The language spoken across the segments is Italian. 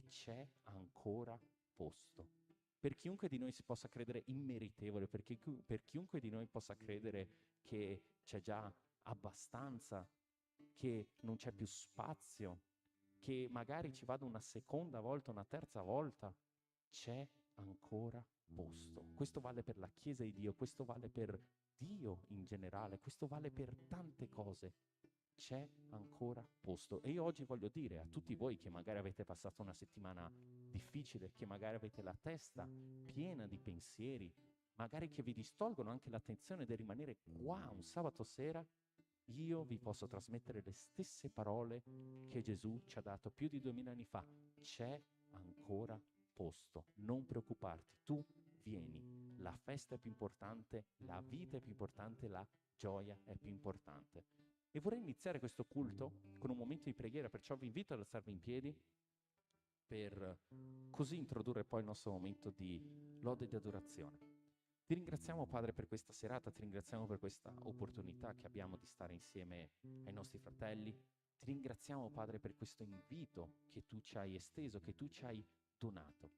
c'è ancora posto. Per chiunque di noi si possa credere immeritevole, per chiunque di noi possa credere che c'è già abbastanza, che non c'è più spazio, che magari ci vado una seconda volta, una terza volta, c'è ancora posto. Questo vale per la Chiesa di Dio, questo vale per Dio in generale, questo vale per tante cose. C'è ancora posto. E io oggi voglio dire a tutti voi che magari avete passato una settimana difficile, che magari avete la testa piena di pensieri, magari che vi distolgono anche l'attenzione del rimanere qua un sabato sera, io vi posso trasmettere le stesse parole che Gesù ci ha dato più di 2000 anni fa. C'è ancora posto, non preoccuparti, tu vieni. La festa è più importante, la vita è più importante, la gioia è più importante. E vorrei iniziare questo culto con un momento di preghiera, perciò vi invito ad alzarvi in piedi per così introdurre poi il nostro momento di lode e di adorazione. Ti ringraziamo, Padre, per questa serata, ti ringraziamo per questa opportunità che abbiamo di stare insieme ai nostri fratelli. Ti ringraziamo, Padre, per questo invito che tu ci hai esteso, che tu ci hai donato.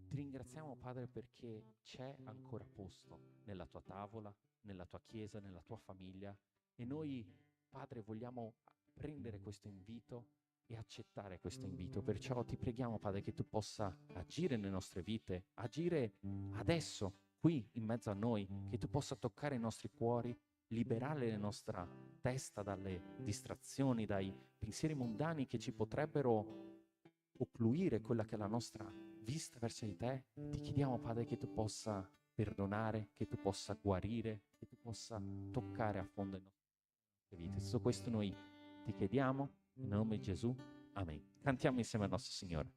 Ti ringraziamo, Padre, perché c'è ancora posto nella tua tavola, nella tua chiesa, nella tua famiglia. E noi, Padre, vogliamo prendere questo invito e accettare questo invito. Perciò ti preghiamo, Padre, che tu possa agire nelle nostre vite, agire adesso, qui in mezzo a noi, che tu possa toccare i nostri cuori, liberare la nostra testa dalle distrazioni, dai pensieri mondani che ci potrebbero occluire quella che è la nostra vista verso di te. Ti chiediamo, Padre, che tu possa perdonare, che tu possa guarire, che tu possa toccare a fondo le nostre vite. Tutto questo noi ti chiediamo in nome di Gesù. Amen. Cantiamo insieme al nostro Signore.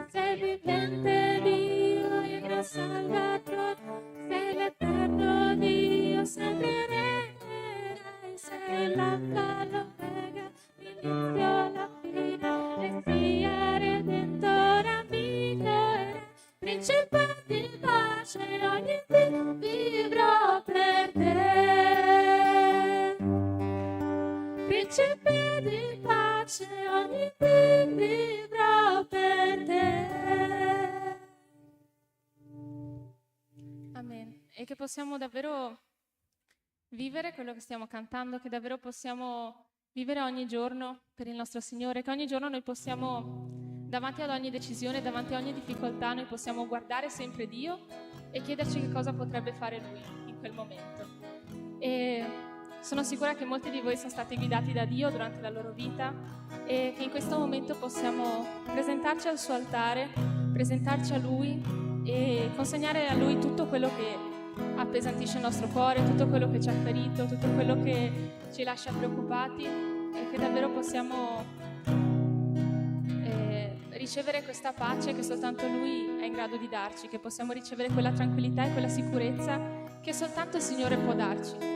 Sei vivente Dio, il mio Salvatore, sei l'eterno Dio, sempre regnerai, sei l'alfa, l'omega, l'inizio, la fine, Messia, Redentore, amico e Re, Principe di pace, ogni dì vivrò per te. Principe di pace, ogni dì vivrò per te. Amen. E che possiamo davvero vivere quello che stiamo cantando, che davvero possiamo vivere ogni giorno per il nostro Signore, che ogni giorno noi possiamo, davanti ad ogni decisione, davanti a ogni difficoltà, noi possiamo guardare sempre Dio e chiederci che cosa potrebbe fare Lui in quel momento. E sono sicura che molti di voi sono stati guidati da Dio durante la loro vita e che in questo momento possiamo presentarci al suo altare, presentarci a Lui e consegnare a Lui tutto quello che appesantisce il nostro cuore, tutto quello che ci ha ferito, tutto quello che ci lascia preoccupati e che davvero possiamo ricevere questa pace che soltanto Lui è in grado di darci, che possiamo ricevere quella tranquillità e quella sicurezza che soltanto il Signore può darci.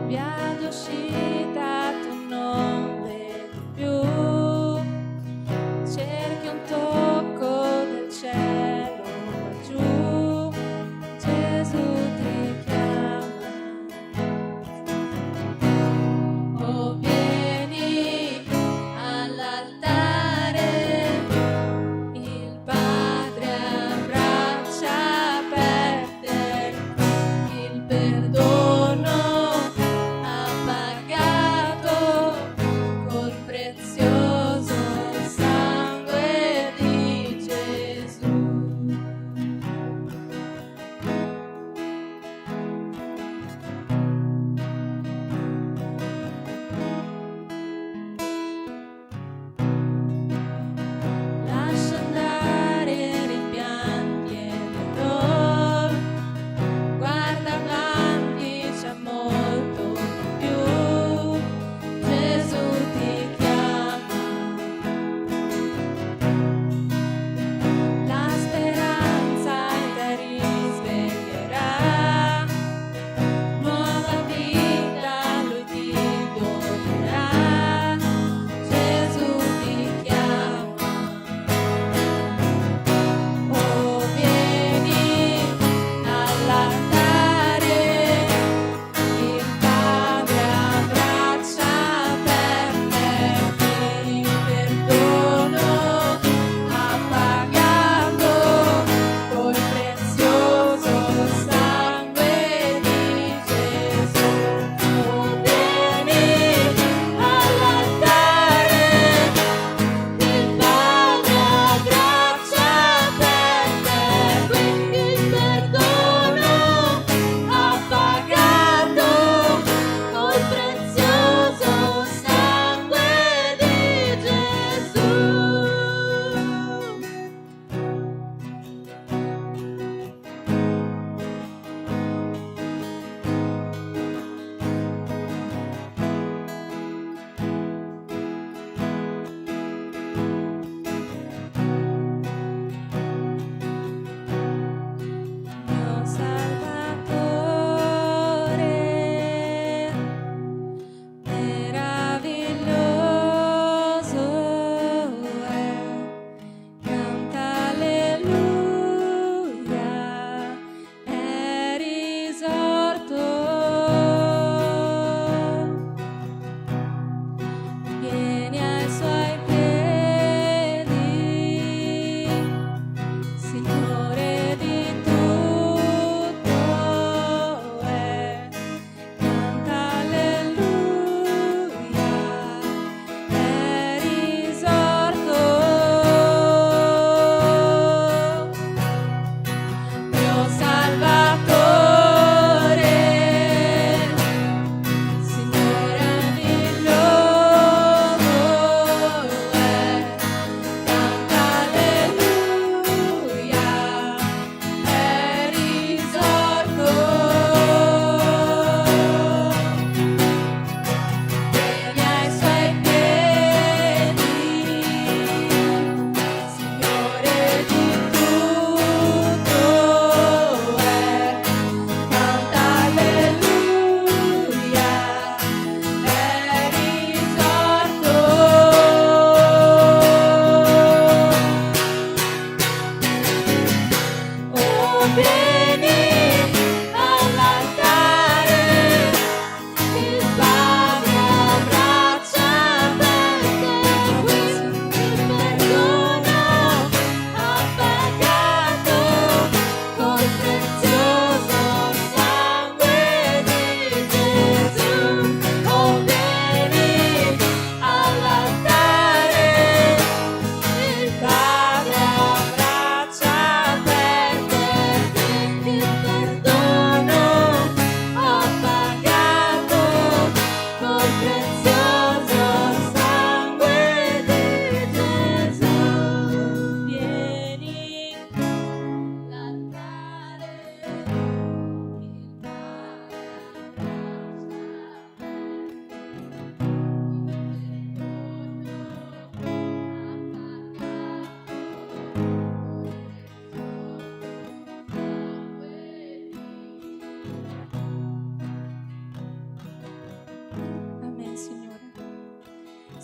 Via d'uscita tu non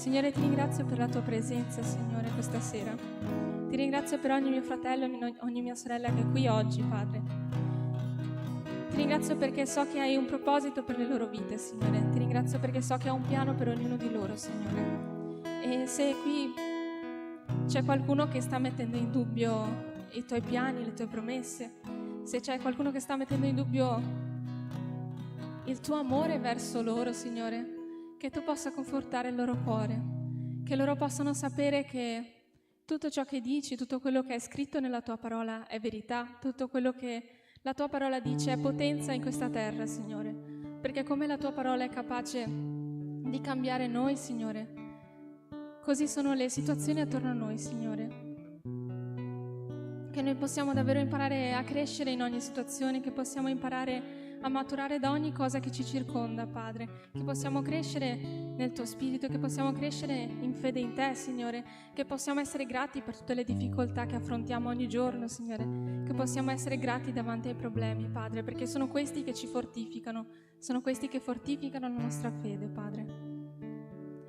Signore, ti ringrazio per la tua presenza, Signore, questa sera. Ti ringrazio per ogni mio fratello, ogni mia sorella che è qui oggi, Padre. Ti ringrazio perché so che hai un proposito per le loro vite, Signore. Ti ringrazio perché so che hai un piano per ognuno di loro, Signore. E se qui c'è qualcuno che sta mettendo in dubbio i tuoi piani, le tue promesse, se c'è qualcuno che sta mettendo in dubbio il tuo amore verso loro, Signore, che tu possa confortare il loro cuore, che loro possano sapere che tutto ciò che dici, tutto quello che è scritto nella tua parola è verità, tutto quello che la tua parola dice è potenza in questa terra, Signore, perché come la tua parola è capace di cambiare noi, Signore, così sono le situazioni attorno a noi, Signore, che noi possiamo davvero imparare a crescere in ogni situazione, che possiamo imparare a maturare da ogni cosa che ci circonda, Padre, che possiamo crescere nel tuo spirito, che possiamo crescere in fede in te, Signore, che possiamo essere grati per tutte le difficoltà che affrontiamo ogni giorno, Signore, che possiamo essere grati davanti ai problemi, Padre, perché sono questi che ci fortificano, sono questi che fortificano la nostra fede, Padre.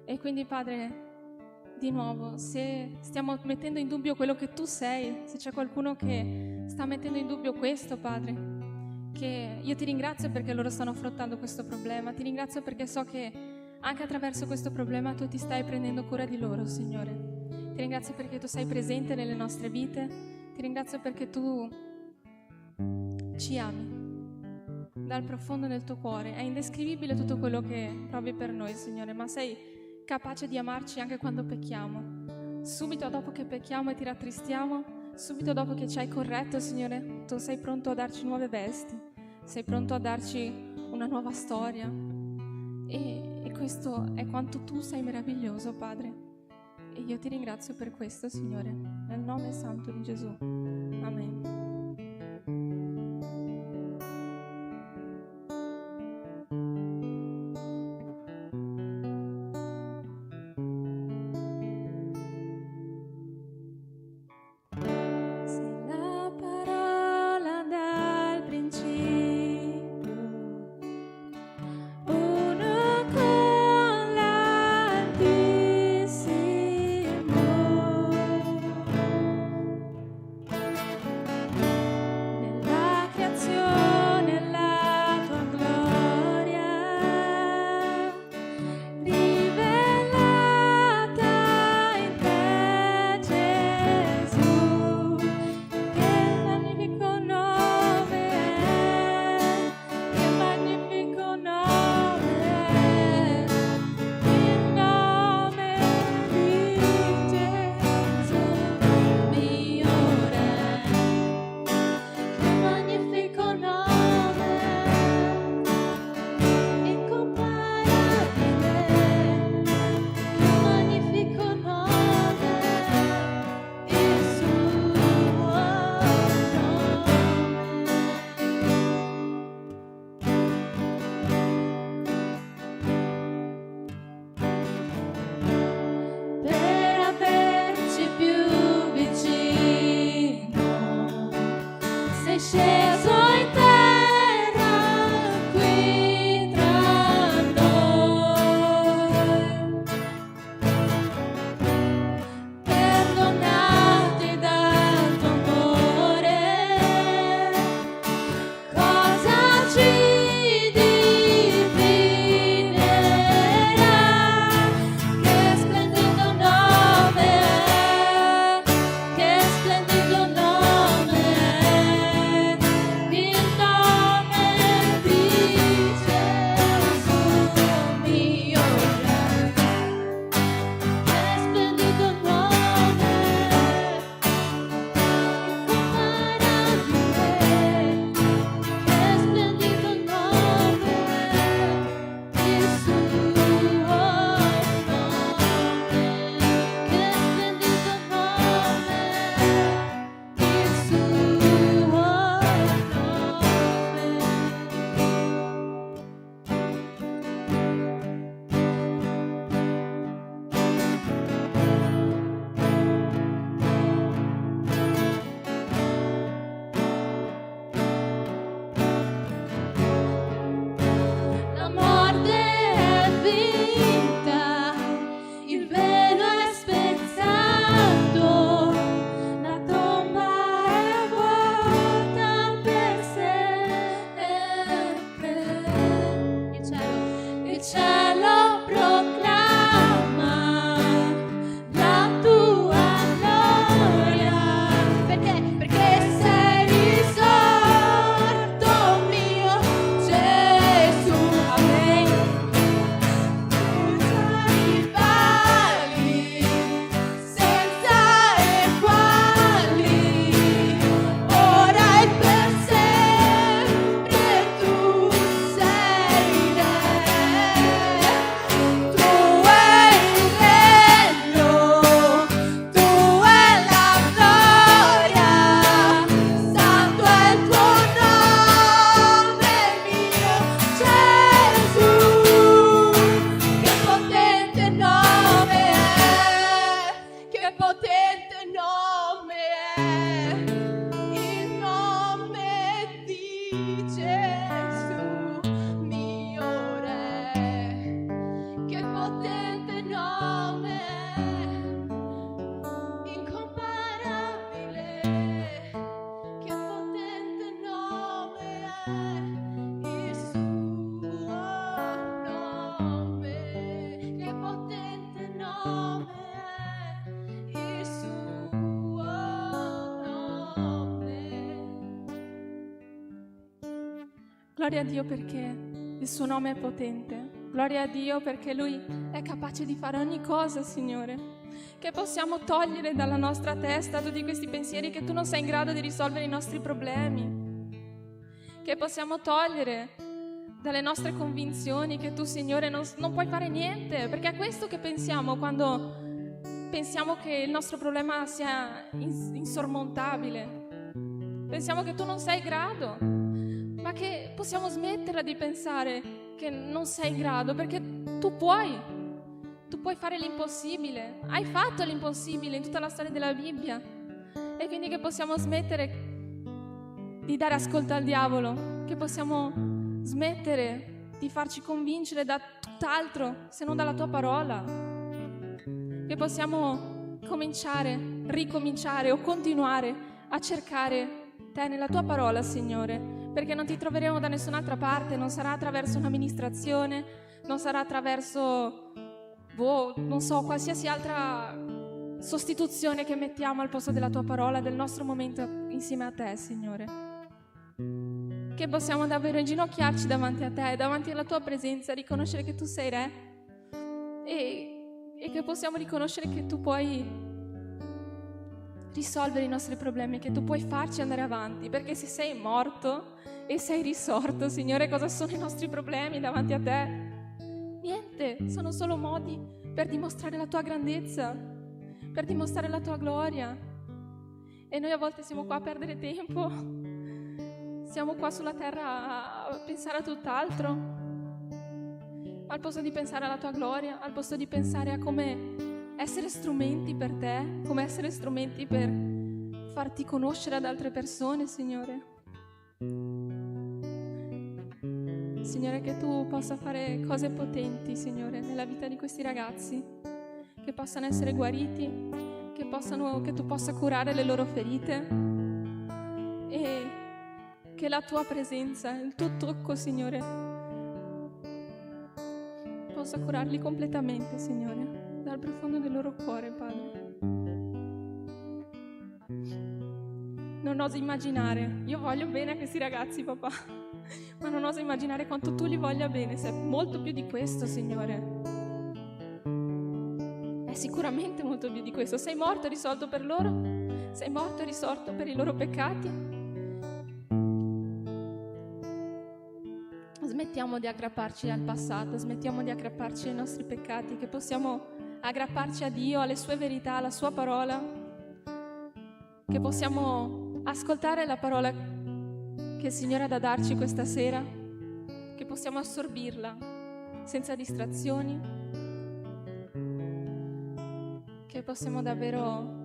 E quindi, Padre, di nuovo, se stiamo mettendo in dubbio quello che tu sei, se c'è qualcuno che sta mettendo in dubbio questo, Padre, che io ti ringrazio perché loro stanno affrontando questo problema, ti ringrazio perché so che anche attraverso questo problema tu ti stai prendendo cura di loro, Signore. Ti ringrazio perché tu sei presente nelle nostre vite, ti ringrazio perché tu ci ami dal profondo del tuo cuore. È indescrivibile tutto quello che provi per noi, Signore, ma sei capace di amarci anche quando pecchiamo. Subito dopo che pecchiamo e ti rattristiamo, subito dopo che ci hai corretto, Signore, tu sei pronto a darci nuove vesti, sei pronto a darci una nuova storia. E questo è quanto tu sei meraviglioso, Padre. E io ti ringrazio per questo, Signore, nel nome santo di Gesù. Amen. il nome di Gesù, mio Re. Che potente nome, incomparabile. Che potente nome è il suo nome. Che potente nome è il suo nome. Gloria a Dio perché il suo nome è potente. Gloria a Dio perché Lui è capace di fare ogni cosa, Signore. Che possiamo togliere dalla nostra testa tutti questi pensieri che Tu non sei in grado di risolvere i nostri problemi. Che possiamo togliere dalle nostre convinzioni che Tu, Signore, non puoi fare niente. Perché è questo che pensiamo quando pensiamo che il nostro problema sia insormontabile. Pensiamo che Tu non sei in grado. Ma che possiamo smetterla di pensare che non sei in grado, perché tu puoi fare l'impossibile, hai fatto l'impossibile in tutta la storia della Bibbia, e quindi che possiamo smettere di dare ascolto al diavolo, che possiamo smettere di farci convincere da tutt'altro se non dalla tua parola, che possiamo ricominciare o continuare a cercare te nella tua parola, Signore, perché non ti troveremo da nessun'altra parte, non sarà attraverso un'amministrazione, non sarà attraverso, non so, qualsiasi altra sostituzione che mettiamo al posto della tua parola, del nostro momento insieme a te, Signore. Che possiamo davvero inginocchiarci davanti a te, davanti alla tua presenza, riconoscere che tu sei Re e che possiamo riconoscere che tu puoi risolvere i nostri problemi, che tu puoi farci andare avanti, perché se sei morto e sei risorto, Signore, cosa sono i nostri problemi davanti a te? Niente, sono solo modi per dimostrare la tua grandezza, per dimostrare la tua gloria. E noi a volte siamo qua a perdere tempo, siamo qua sulla terra a pensare a tutt'altro, al posto di pensare alla tua gloria, al posto di pensare a come essere strumenti per te, come essere strumenti per farti conoscere ad altre persone, Signore. Signore, che tu possa fare cose potenti, Signore, nella vita di questi ragazzi, che possano essere guariti, che tu possa curare le loro ferite e che la tua presenza, il tuo tocco, Signore, possa curarli completamente, Signore, dal profondo del loro cuore, Padre. Non oso immaginare, io voglio bene a questi ragazzi, papà, ma non oso immaginare quanto tu li voglia bene, se è molto più di questo, Signore. È sicuramente molto più di questo. Sei morto e risolto per loro, sei morto e risorto per i loro peccati. Smettiamo di aggrapparci al passato, smettiamo di aggrapparci ai nostri peccati, che possiamo aggrapparci a Dio, alle sue verità, alla sua parola, che possiamo ascoltare la parola che il Signore ha da darci questa sera, che possiamo assorbirla senza distrazioni, che possiamo davvero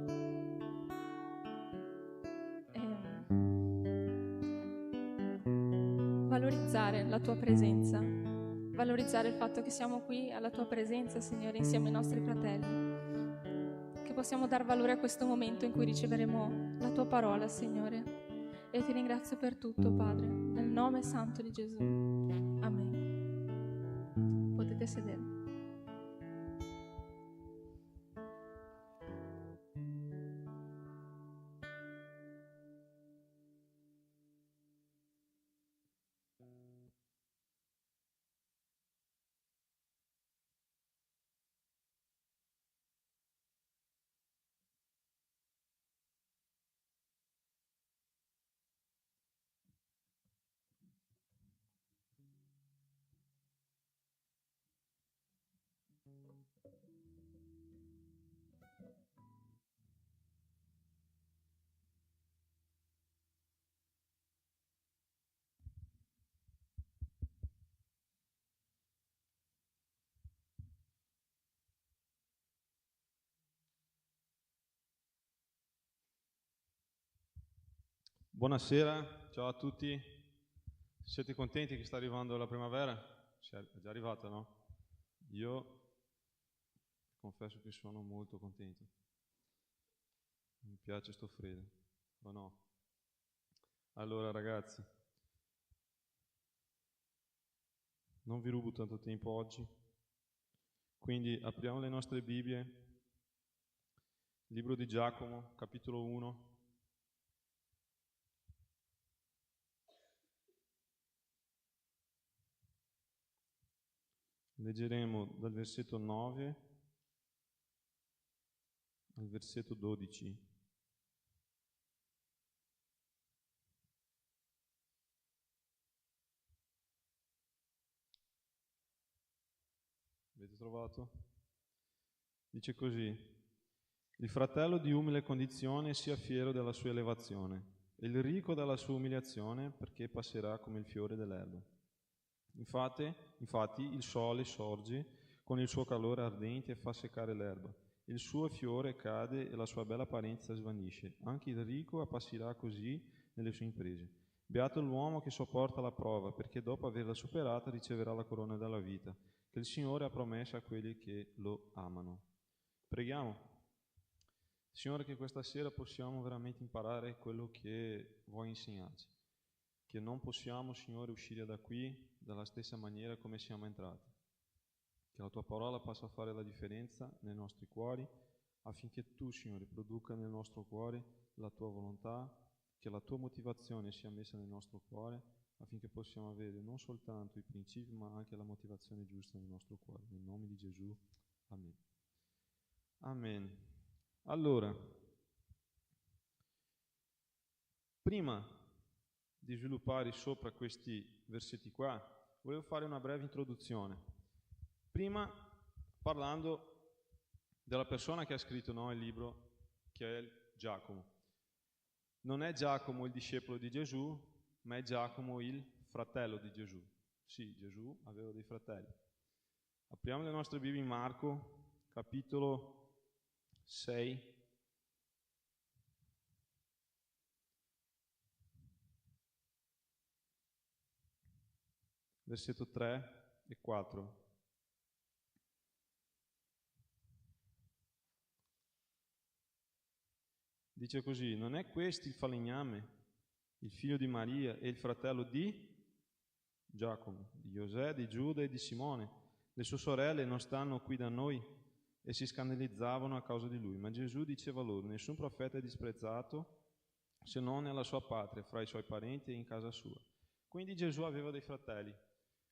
valorizzare la tua presenza, valorizzare il fatto che siamo qui alla tua presenza, Signore, insieme ai nostri fratelli, che possiamo dar valore a questo momento in cui riceveremo la tua parola, Signore. E ti ringrazio per tutto, Padre, nel nome santo di Gesù. Amen. Potete sedere. Buonasera, ciao a tutti. Siete contenti che sta arrivando la primavera? È già arrivata, no? Io confesso che sono molto contento. Mi piace sto freddo, o no? Allora ragazzi, non vi rubo tanto tempo oggi, quindi apriamo le nostre Bibbie, libro di Giacomo, capitolo 1. Leggeremo dal versetto 9 al versetto 12. Avete trovato? Dice così: il fratello di umile condizione sia fiero della sua elevazione, e il ricco della sua umiliazione, perché passerà come il fiore dell'erba. Infatti il sole sorge con il suo calore ardente e fa seccare l'erba. Il suo fiore cade e la sua bella apparenza svanisce. Anche il ricco appassirà così nelle sue imprese. Beato l'uomo che sopporta la prova, perché dopo averla superata riceverà la corona della vita, che il Signore ha promesso a quelli che lo amano. Preghiamo. Signore, che questa sera possiamo veramente imparare quello che vuoi insegnarci. Che non possiamo, Signore, uscire da qui dalla stessa maniera come siamo entrati. Che la tua parola possa fare la differenza nei nostri cuori, affinché tu, Signore, produca nel nostro cuore la tua volontà, che la tua motivazione sia messa nel nostro cuore, affinché possiamo avere non soltanto i principi, ma anche la motivazione giusta nel nostro cuore. Nel nome di Gesù. Amen. Amen. Allora, prima di sviluppare sopra questi versetti qua, volevo fare una breve introduzione. Prima parlando della persona che ha scritto il libro, che è Giacomo. Non è Giacomo il discepolo di Gesù, ma è Giacomo il fratello di Gesù. Sì, Gesù aveva dei fratelli. Apriamo le nostre Bibbie in Marco, capitolo 6. Versetto 3 e 4. Dice così: non è questo il falegname, il figlio di Maria e il fratello di Giacomo, di Giosè, di Giuda e di Simone? Le sue sorelle non stanno qui da noi? E si scandalizzavano a causa di lui. Ma Gesù diceva loro: nessun profeta è disprezzato se non nella sua patria, fra i suoi parenti e in casa sua. Quindi Gesù aveva dei fratelli.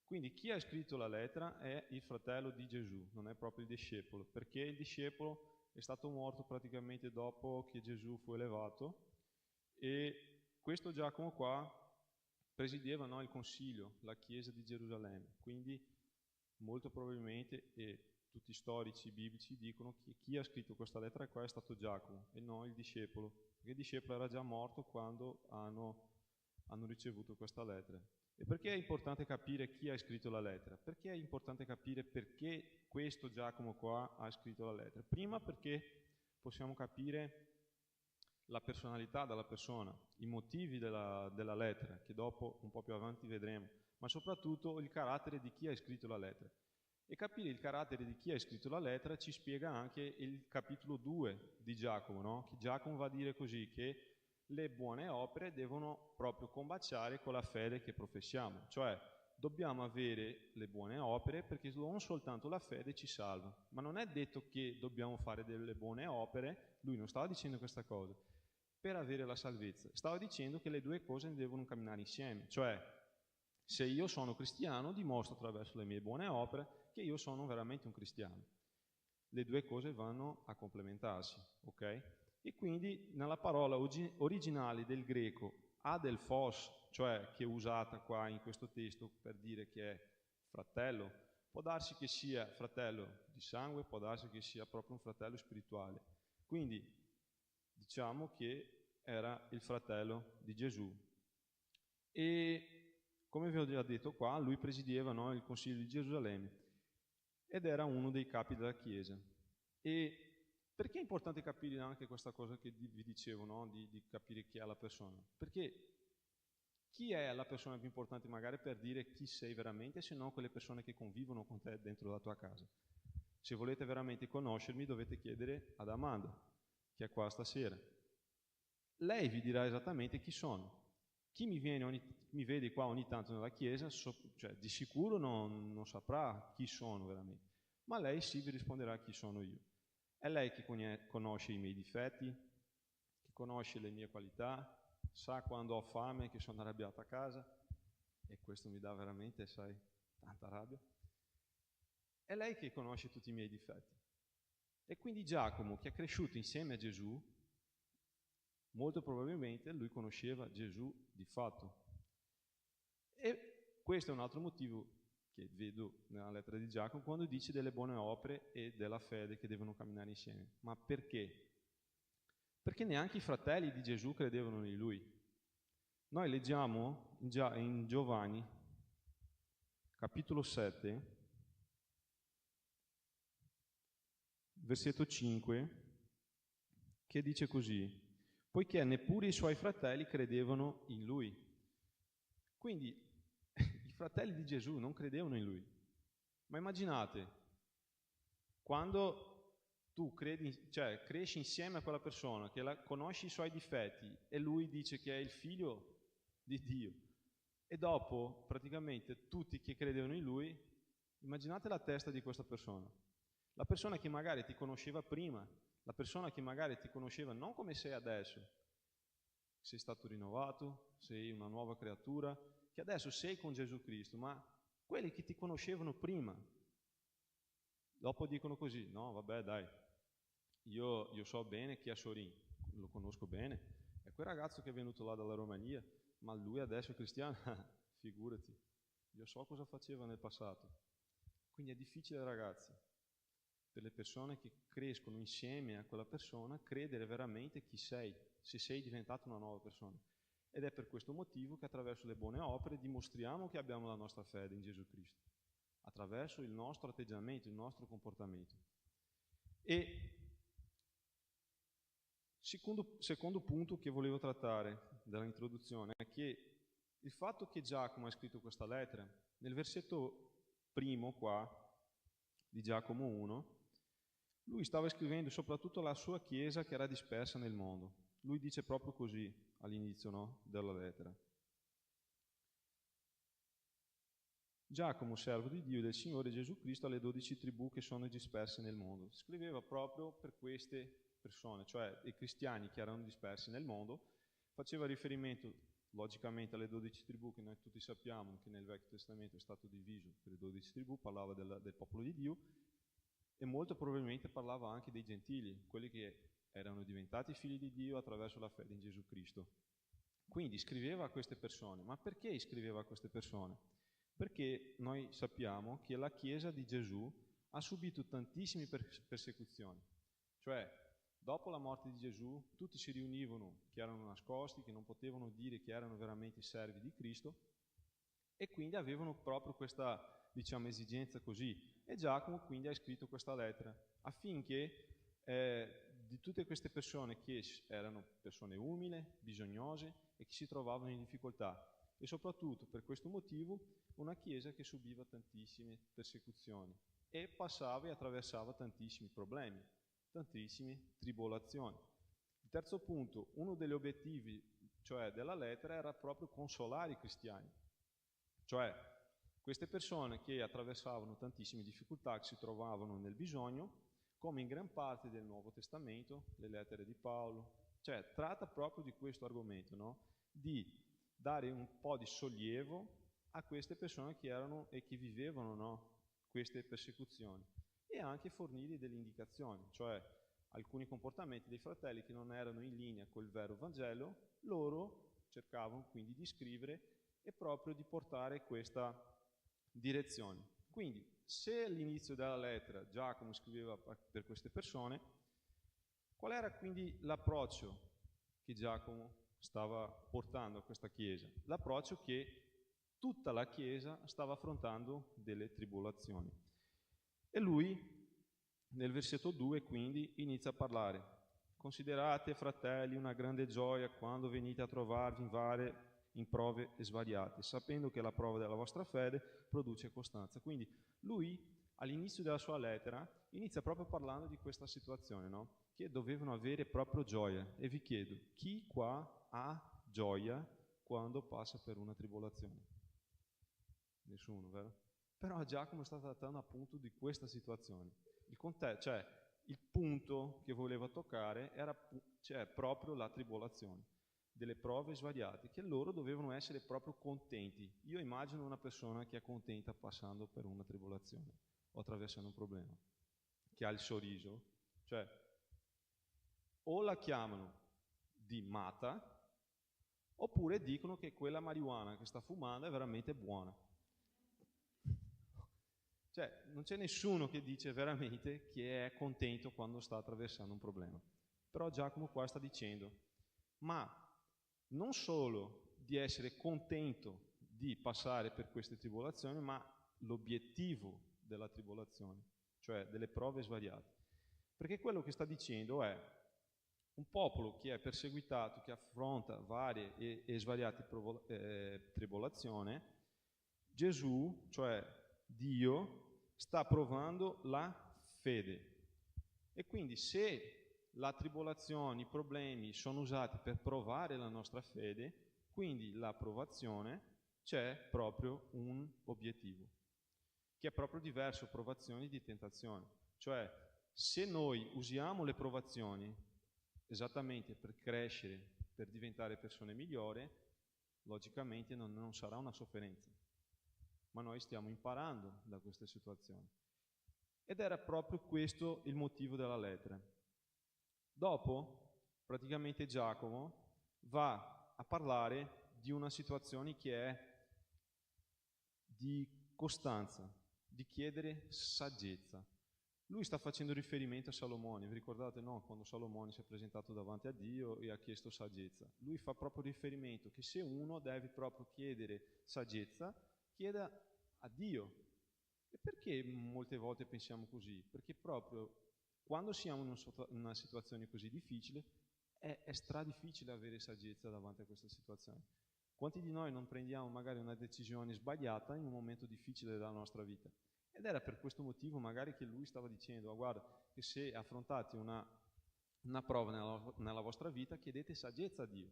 Quindi chi ha scritto la lettera è il fratello di Gesù, non è proprio il discepolo, perché il discepolo è stato morto praticamente dopo che Gesù fu elevato, e questo Giacomo qua presiedeva il consiglio, la chiesa di Gerusalemme. Quindi molto probabilmente, e tutti i storici biblici dicono che chi ha scritto questa lettera qua è stato Giacomo e non il discepolo, perché il discepolo era già morto quando hanno ricevuto questa lettera. E perché è importante capire chi ha scritto la lettera? Perché è importante capire perché questo Giacomo qua ha scritto la lettera? Prima perché possiamo capire la personalità della persona, i motivi della lettera, che dopo un po' più avanti vedremo, ma soprattutto il carattere di chi ha scritto la lettera. E capire il carattere di chi ha scritto la lettera ci spiega anche il capitolo 2 di Giacomo, no? Che Giacomo va a dire così, che le buone opere devono proprio combaciare con la fede che professiamo, cioè dobbiamo avere le buone opere perché non soltanto la fede ci salva, ma non è detto che dobbiamo fare delle buone opere, lui non stava dicendo questa cosa, per avere la salvezza, stava dicendo che le due cose devono camminare insieme, cioè se io sono cristiano dimostro attraverso le mie buone opere che io sono veramente un cristiano. Le due cose vanno a complementarsi, ok? E quindi nella parola originale del greco adelphos, cioè che è usata qua in questo testo per dire che è fratello, può darsi che sia fratello di sangue, può darsi che sia proprio un fratello spirituale. Quindi diciamo che era il fratello di Gesù. E come vi ho già detto qua, lui presiedeva il Consiglio di Gerusalemme ed era uno dei capi della Chiesa. E Perché è importante capire anche questa cosa che vi dicevo, no? Di capire chi è la persona? Perché chi è la persona più importante magari per dire chi sei veramente, se non quelle persone che convivono con te dentro la tua casa? Se volete veramente conoscermi dovete chiedere ad Amanda, che è qua stasera. Lei vi dirà esattamente chi sono. Chi mi vede qua ogni tanto nella chiesa, cioè, di sicuro non saprà chi sono veramente, ma lei sì vi risponderà chi sono io. È lei che conosce i miei difetti, che conosce le mie qualità, sa quando ho fame, che sono arrabbiato a casa, e questo mi dà veramente, sai, tanta rabbia. È lei che conosce tutti i miei difetti. E quindi Giacomo, che è cresciuto insieme a Gesù, molto probabilmente lui conosceva Gesù di fatto. E questo è un altro motivo che vedo nella lettera di Giacomo quando dice delle buone opere e della fede che devono camminare insieme. Ma perché? Perché neanche i fratelli di Gesù credevano in lui. Noi leggiamo in Giovanni, capitolo 7, versetto 5, che dice così: poiché neppure i suoi fratelli credevano in lui. Quindi i fratelli di Gesù non credevano in lui. Ma immaginate, quando tu cresci insieme a quella persona, che conosci i suoi difetti e lui dice che è il figlio di Dio, e dopo praticamente tutti che credevano in lui, immaginate la testa di questa persona. La persona che magari ti conosceva prima, la persona che magari ti conosceva non come sei adesso, sei stato rinnovato, sei una nuova creatura, che adesso sei con Gesù Cristo, ma quelli che ti conoscevano prima, dopo dicono così: no, vabbè, dai, io so bene chi è Sorin, lo conosco bene, è quel ragazzo che è venuto là dalla Romania, ma lui adesso è cristiano, figurati, io so cosa faceva nel passato. Quindi è difficile, ragazzi, per le persone che crescono insieme a quella persona, credere veramente chi sei, se sei diventato una nuova persona. Ed è per questo motivo che attraverso le buone opere dimostriamo che abbiamo la nostra fede in Gesù Cristo, attraverso il nostro atteggiamento, il nostro comportamento. E secondo punto che volevo trattare dall'introduzione è che il fatto che Giacomo ha scritto questa lettera, nel versetto primo qua, di Giacomo 1, lui stava scrivendo soprattutto alla sua chiesa che era dispersa nel mondo. Lui dice proprio così all'inizio, no, della lettera. Giacomo, servo di Dio e del Signore Gesù Cristo, alle 12 tribù che sono disperse nel mondo. Scriveva proprio per queste persone, cioè i cristiani che erano dispersi nel mondo. Faceva riferimento logicamente alle 12 tribù che noi tutti sappiamo che nel Vecchio Testamento è stato diviso per le 12 tribù, parlava del popolo di Dio, e molto probabilmente parlava anche dei gentili, quelli che erano diventati figli di Dio attraverso la fede in Gesù Cristo. Quindi scriveva a queste persone. Ma perché scriveva a queste persone? Perché noi sappiamo che la Chiesa di Gesù ha subito tantissime persecuzioni. Cioè, dopo la morte di Gesù, tutti si riunivano che erano nascosti, che non potevano dire che erano veramente servi di Cristo, e quindi avevano proprio questa, diciamo, esigenza così. E Giacomo quindi ha scritto questa lettera affinché di tutte queste persone che erano persone umili, bisognose e che si trovavano in difficoltà, e soprattutto per questo motivo una chiesa che subiva tantissime persecuzioni e passava e attraversava tantissimi problemi, tantissime tribolazioni. Il terzo punto, uno degli obiettivi, cioè della lettera, era proprio consolare i cristiani, cioè queste persone che attraversavano tantissime difficoltà, che si trovavano nel bisogno, come in gran parte del Nuovo Testamento, le lettere di Paolo, cioè tratta proprio di questo argomento, no? Di dare un po' di sollievo a queste persone che erano e che vivevano, no, queste persecuzioni, e anche fornire delle indicazioni, cioè alcuni comportamenti dei fratelli che non erano in linea col vero Vangelo, loro cercavano quindi di scrivere e proprio di portare questa direzione. Quindi, se all'inizio della lettera Giacomo scriveva per queste persone, qual era quindi l'approccio che Giacomo stava portando a questa Chiesa? L'approccio che tutta la Chiesa stava affrontando delle tribolazioni. E lui, nel versetto 2 quindi inizia a parlare. Considerate, fratelli, una grande gioia quando venite a trovarvi in prove svariate, sapendo che la prova della vostra fede produce costanza. Quindi lui, all'inizio della sua lettera, inizia proprio parlando di questa situazione, no? Che dovevano avere proprio gioia. E vi chiedo, chi qua ha gioia quando passa per una tribolazione? Nessuno, vero? Però Giacomo sta trattando appunto di questa situazione. Il punto che voleva toccare era proprio la tribolazione, delle prove svariate, che loro dovevano essere proprio contenti. Io immagino una persona che è contenta passando per una tribolazione o attraversando un problema, che ha il sorriso, cioè o la chiamano di matta, oppure dicono che quella marijuana che sta fumando è veramente buona. Cioè, non c'è nessuno che dice veramente che è contento quando sta attraversando un problema. Però Giacomo qua sta dicendo, ma non solo di essere contento di passare per queste tribolazioni, ma l'obiettivo della tribolazione, cioè delle prove svariate. Perché quello che sta dicendo è un popolo che è perseguitato, che affronta varie e svariate tribolazioni, Gesù, cioè Dio, sta provando la fede. E quindi se la tribolazione, i problemi sono usati per provare la nostra fede, quindi la provazione, c'è proprio un obiettivo, che è proprio diverso provazioni di tentazione. Cioè, se noi usiamo le provazioni esattamente per crescere, per diventare persone migliori, logicamente non sarà una sofferenza. Ma noi stiamo imparando da queste situazioni. Ed era proprio questo il motivo della lettera. Dopo, praticamente Giacomo va a parlare di una situazione che è di costanza, di chiedere saggezza. Lui sta facendo riferimento a Salomone, vi ricordate, no? Quando Salomone si è presentato davanti a Dio e ha chiesto saggezza. Lui fa proprio riferimento che se uno deve proprio chiedere saggezza, chieda a Dio. E perché molte volte pensiamo così? Perché proprio quando siamo in una situazione così difficile è difficile avere saggezza davanti a questa situazione. Quanti di noi non prendiamo magari una decisione sbagliata in un momento difficile della nostra vita? Ed era per questo motivo magari che lui stava dicendo, guarda, che se affrontate una prova nella vostra vita, chiedete saggezza a Dio,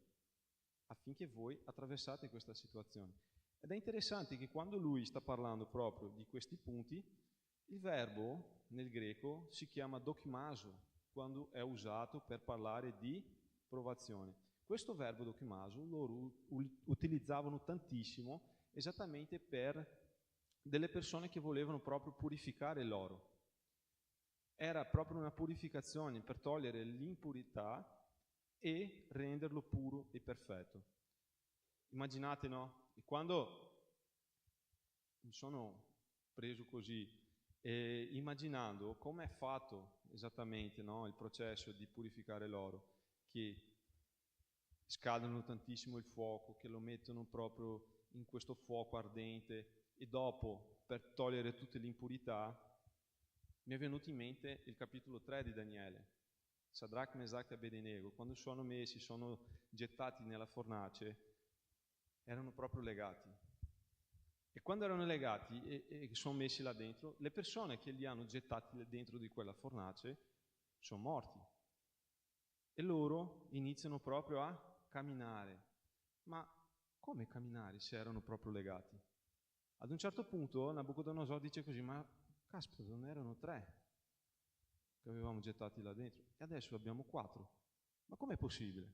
affinché voi attraversate questa situazione. Ed è interessante che quando lui sta parlando proprio di questi punti, il verbo nel greco si chiama dokimazo, quando è usato per parlare di provazione. Questo verbo dokimazo loro utilizzavano tantissimo esattamente per delle persone che volevano proprio purificare l'oro. Era proprio una purificazione per togliere l'impurità e renderlo puro e perfetto. Immaginate, no? E quando mi sono preso così, immaginando come è fatto esattamente, no, il processo di purificare l'oro, che scaldano tantissimo il fuoco, che lo mettono proprio in questo fuoco ardente e dopo, per togliere tutte le impurità, mi è venuto in mente il capitolo 3 di Daniele. Sadrach, Mesach e Abednego, quando sono gettati nella fornace, erano proprio legati. E quando erano legati e sono messi là dentro, le persone che li hanno gettati dentro di quella fornace sono morti. E loro iniziano proprio a camminare. Ma come camminare se erano proprio legati? Ad un certo punto Nabucodonosor dice così, ma caspita, non erano 3 che avevamo gettati là dentro e adesso abbiamo 4. Ma com'è possibile?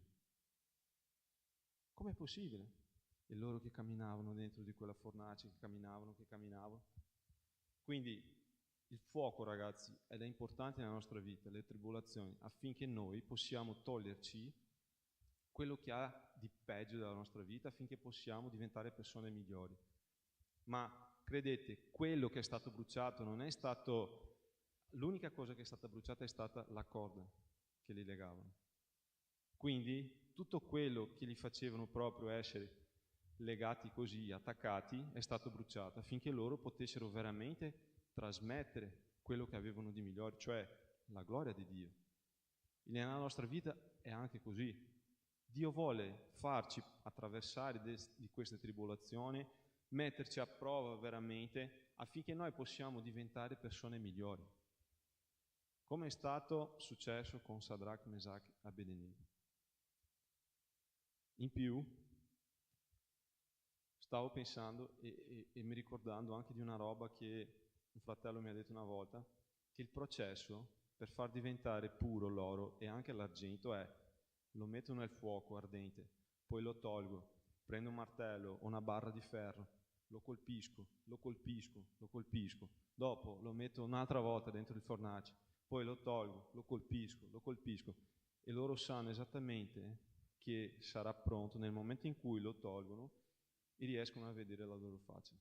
Com'è possibile? E loro che camminavano dentro di quella fornace, che camminavano. Quindi il fuoco, ragazzi, è importante nella nostra vita, le tribolazioni, affinché noi possiamo toglierci quello che ha di peggio della nostra vita, affinché possiamo diventare persone migliori. Ma credete, quello che è stato bruciato non è stato... L'unica cosa che è stata bruciata è stata la corda che li legavano. Quindi tutto quello che li facevano proprio essere legati così, attaccati, è stato bruciato, affinché loro potessero veramente trasmettere quello che avevano di migliore, cioè la gloria di Dio. E nella nostra vita è anche così. Dio vuole farci attraversare di queste tribolazioni, metterci a prova veramente, affinché noi possiamo diventare persone migliori. Come è stato successo con Sadrach, Mesach e Abednego. In più, stavo pensando e mi ricordando anche di una roba che un fratello mi ha detto una volta, che il processo per far diventare puro l'oro e anche l'argento è: lo metto nel fuoco ardente, poi lo tolgo, prendo un martello o una barra di ferro, lo colpisco, dopo lo metto un'altra volta dentro il fornace, poi lo tolgo, lo colpisco, e loro sanno esattamente che sarà pronto nel momento in cui lo tolgono e riescono a vedere la loro faccia.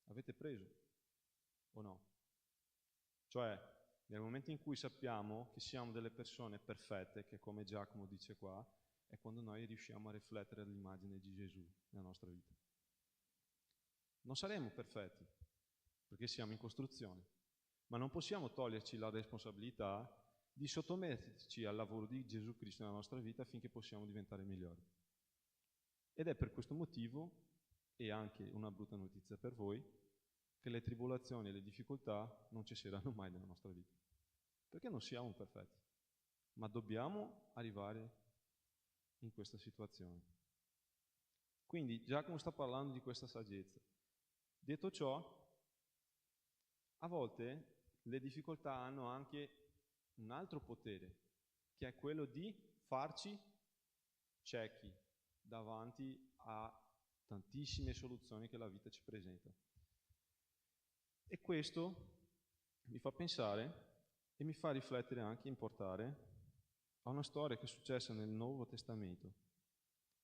Avete preso o no? Cioè, nel momento in cui sappiamo che siamo delle persone perfette, che come Giacomo dice qua, è quando noi riusciamo a riflettere l'immagine di Gesù nella nostra vita. Non saremo perfetti, perché siamo in costruzione, ma non possiamo toglierci la responsabilità di sottometterci al lavoro di Gesù Cristo nella nostra vita affinché possiamo diventare migliori. Ed è per questo motivo, e anche una brutta notizia per voi, che le tribolazioni e le difficoltà non cesseranno mai nella nostra vita. Perché non siamo perfetti, ma dobbiamo arrivare in questa situazione. Quindi Giacomo sta parlando di questa saggezza. Detto ciò, a volte le difficoltà hanno anche un altro potere, che è quello di farci ciechi davanti a tantissime soluzioni che la vita ci presenta. E questo mi fa pensare e mi fa riflettere anche in portare a una storia che è successa nel Nuovo Testamento,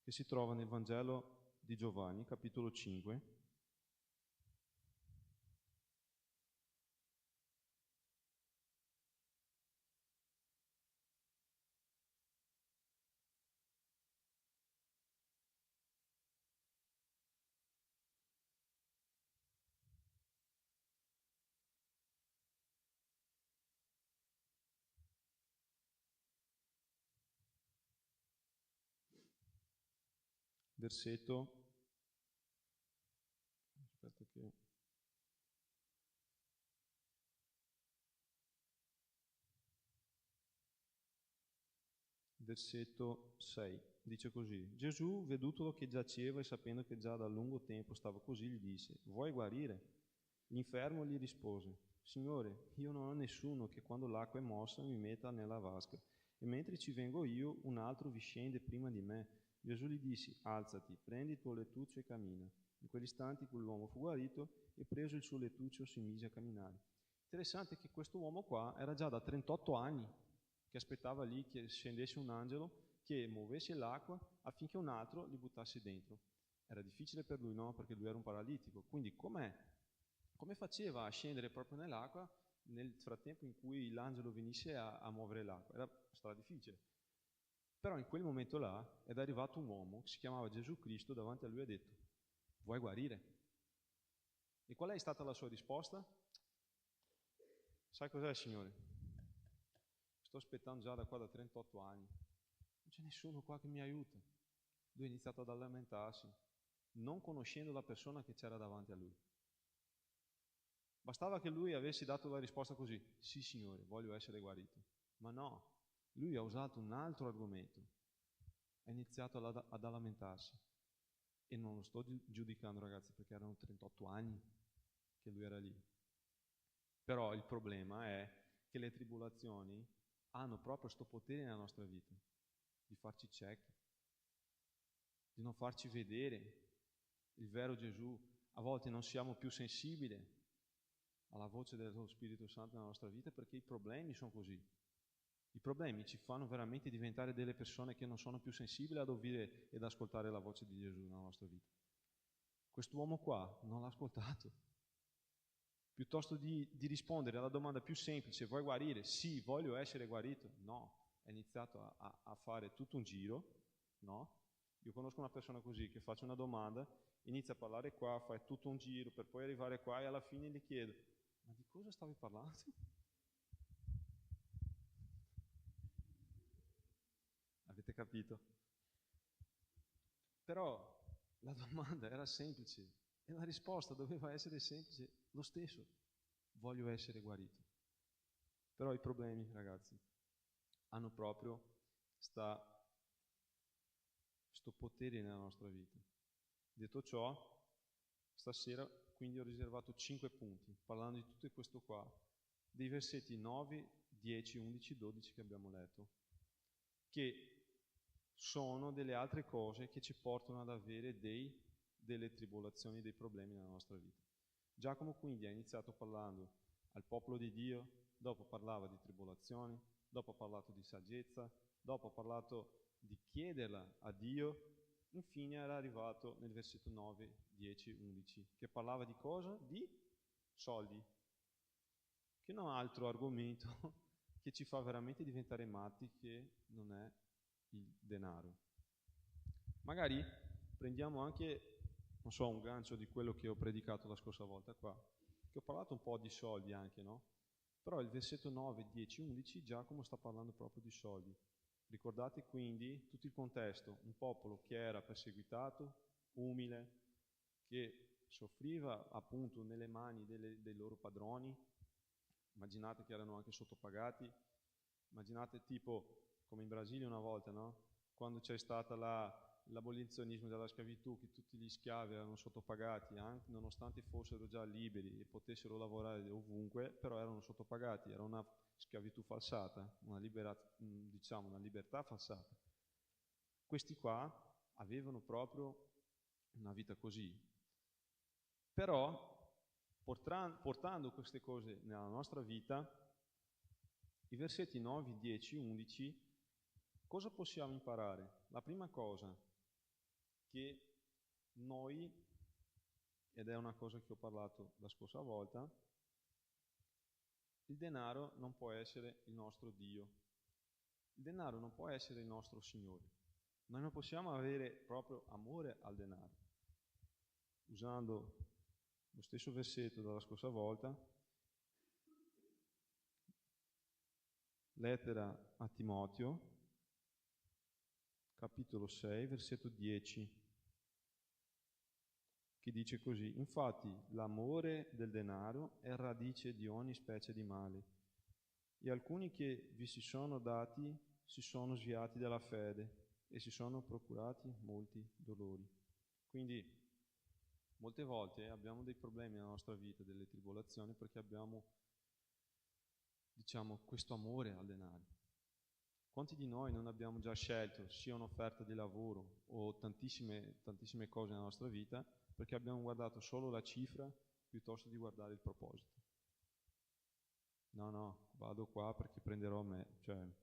che si trova nel Vangelo di Giovanni, capitolo 5. Versetto 6, dice così: Gesù, vedutolo che giaceva e sapendo che già da lungo tempo stava così, gli disse: vuoi guarire? L'infermo gli rispose: Signore, io non ho nessuno che quando l'acqua è mossa mi metta nella vasca, e mentre ci vengo io un altro vi scende prima di me. Gesù gli disse: alzati, prendi il tuo lettuccio e cammina. In quell'istante quell'uomo fu guarito e preso il suo lettuccio si mise a camminare. Interessante che questo uomo qua era già da 38 anni che aspettava lì che scendesse un angelo che muovesse l'acqua affinché un altro li buttasse dentro. Era difficile per lui, no? Perché lui era un paralitico. Quindi come faceva a scendere proprio nell'acqua nel frattempo in cui l'angelo venisse a muovere l'acqua? Era difficile. Però in quel momento là è arrivato un uomo che si chiamava Gesù Cristo davanti a lui e ha detto: vuoi guarire? E qual è stata la sua risposta? Sai cos'è, Signore? Sto aspettando già da qua da 38 anni. Non c'è nessuno qua che mi aiuta. Lui ha iniziato ad lamentarsi, non conoscendo la persona che c'era davanti a lui. Bastava che lui avesse dato la risposta così: sì, Signore, voglio essere guarito. Ma no, lui ha usato un altro argomento. Ha iniziato ad lamentarsi. E non lo sto giudicando, ragazzi, perché erano 38 anni che lui era lì. Però il problema è che le tribolazioni hanno proprio questo potere nella nostra vita, di farci ciechi, di non farci vedere il vero Gesù. A volte non siamo più sensibili alla voce dello Spirito Santo nella nostra vita perché i problemi sono così. I problemi ci fanno veramente diventare delle persone che non sono più sensibili ad obbedire ed ascoltare la voce di Gesù nella nostra vita. Quest'uomo qua non l'ha ascoltato. Piuttosto di rispondere alla domanda più semplice: vuoi guarire? Sì, voglio essere guarito. No, è iniziato a fare tutto un giro, no? Io conosco una persona così, che faccio una domanda, inizia a parlare qua, fa tutto un giro per poi arrivare qua e alla fine gli chiedo: ma di cosa stavi parlando? capito? Però la domanda era semplice e la risposta doveva essere semplice lo stesso. Voglio essere guarito. Però i problemi, ragazzi, hanno proprio sto potere nella nostra vita. Detto ciò, stasera quindi ho riservato 5 punti, parlando di tutto questo qua, dei versetti 9, 10, 11, 12 che abbiamo letto, che sono delle altre cose che ci portano ad avere delle tribolazioni, dei problemi nella nostra vita. Giacomo quindi ha iniziato parlando al popolo di Dio, dopo parlava di tribolazioni, dopo ha parlato di saggezza, dopo ha parlato di chiederla a Dio, infine era arrivato nel versetto 9, 10, 11, che parlava di cosa? Di soldi, che non ha altro argomento che ci fa veramente diventare matti che non è il denaro. Magari prendiamo anche, non so, un gancio di quello che ho predicato la scorsa volta qua, che ho parlato un po' di soldi anche, no? Però il versetto 9, 10, 11 Giacomo sta parlando proprio di soldi. Ricordate quindi tutto il contesto, un popolo che era perseguitato, umile, che soffriva appunto nelle mani dei loro padroni. Immaginate che erano anche sottopagati, immaginate tipo come in Brasile una volta, no? Quando c'è stata l'abolizionismo della schiavitù, che tutti gli schiavi erano sottopagati, anche nonostante fossero già liberi e potessero lavorare ovunque, però erano sottopagati, era una schiavitù falsata, una libertà falsata. Questi qua avevano proprio una vita così. Però, portando queste cose nella nostra vita, i versetti 9, 10, 11, cosa possiamo imparare? La prima cosa, che noi, ed è una cosa che ho parlato la scorsa volta, il denaro non può essere il nostro Dio. Il denaro non può essere il nostro Signore. Noi non possiamo avere proprio amore al denaro. Usando lo stesso versetto della scorsa volta, lettera a Timoteo, capitolo 6, versetto 10, che dice così: infatti l'amore del denaro è radice di ogni specie di male, e alcuni che vi si sono dati si sono sviati dalla fede e si sono procurati molti dolori. Quindi molte volte abbiamo dei problemi nella nostra vita, delle tribolazioni, perché abbiamo, questo amore al denaro. Quanti di noi non abbiamo già scelto sia un'offerta di lavoro o tantissime cose nella nostra vita perché abbiamo guardato solo la cifra piuttosto di guardare il proposito? No, vado qua perché prenderò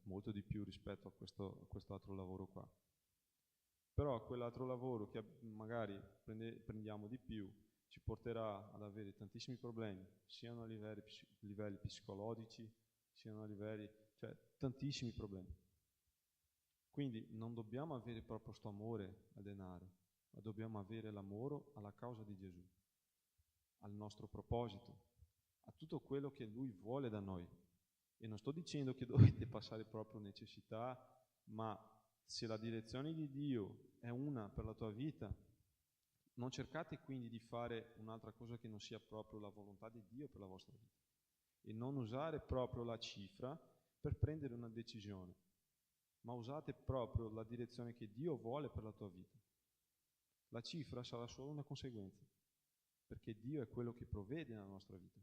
molto di più rispetto a quest'altro lavoro qua. Però quell'altro lavoro che magari prendiamo di più ci porterà ad avere tantissimi problemi, siano a livelli psicologici, siano a livelli, tantissimi problemi. Quindi non dobbiamo avere proprio questo amore al denaro, ma dobbiamo avere l'amore alla causa di Gesù, al nostro proposito, a tutto quello che Lui vuole da noi. E non sto dicendo che dovete passare proprio necessità, ma se la direzione di Dio è una per la tua vita, non cercate quindi di fare un'altra cosa che non sia proprio la volontà di Dio per la vostra vita. E non usare proprio la cifra per prendere una decisione, ma usate proprio la direzione che Dio vuole per la tua vita. La cifra sarà solo una conseguenza, perché Dio è quello che provvede nella nostra vita.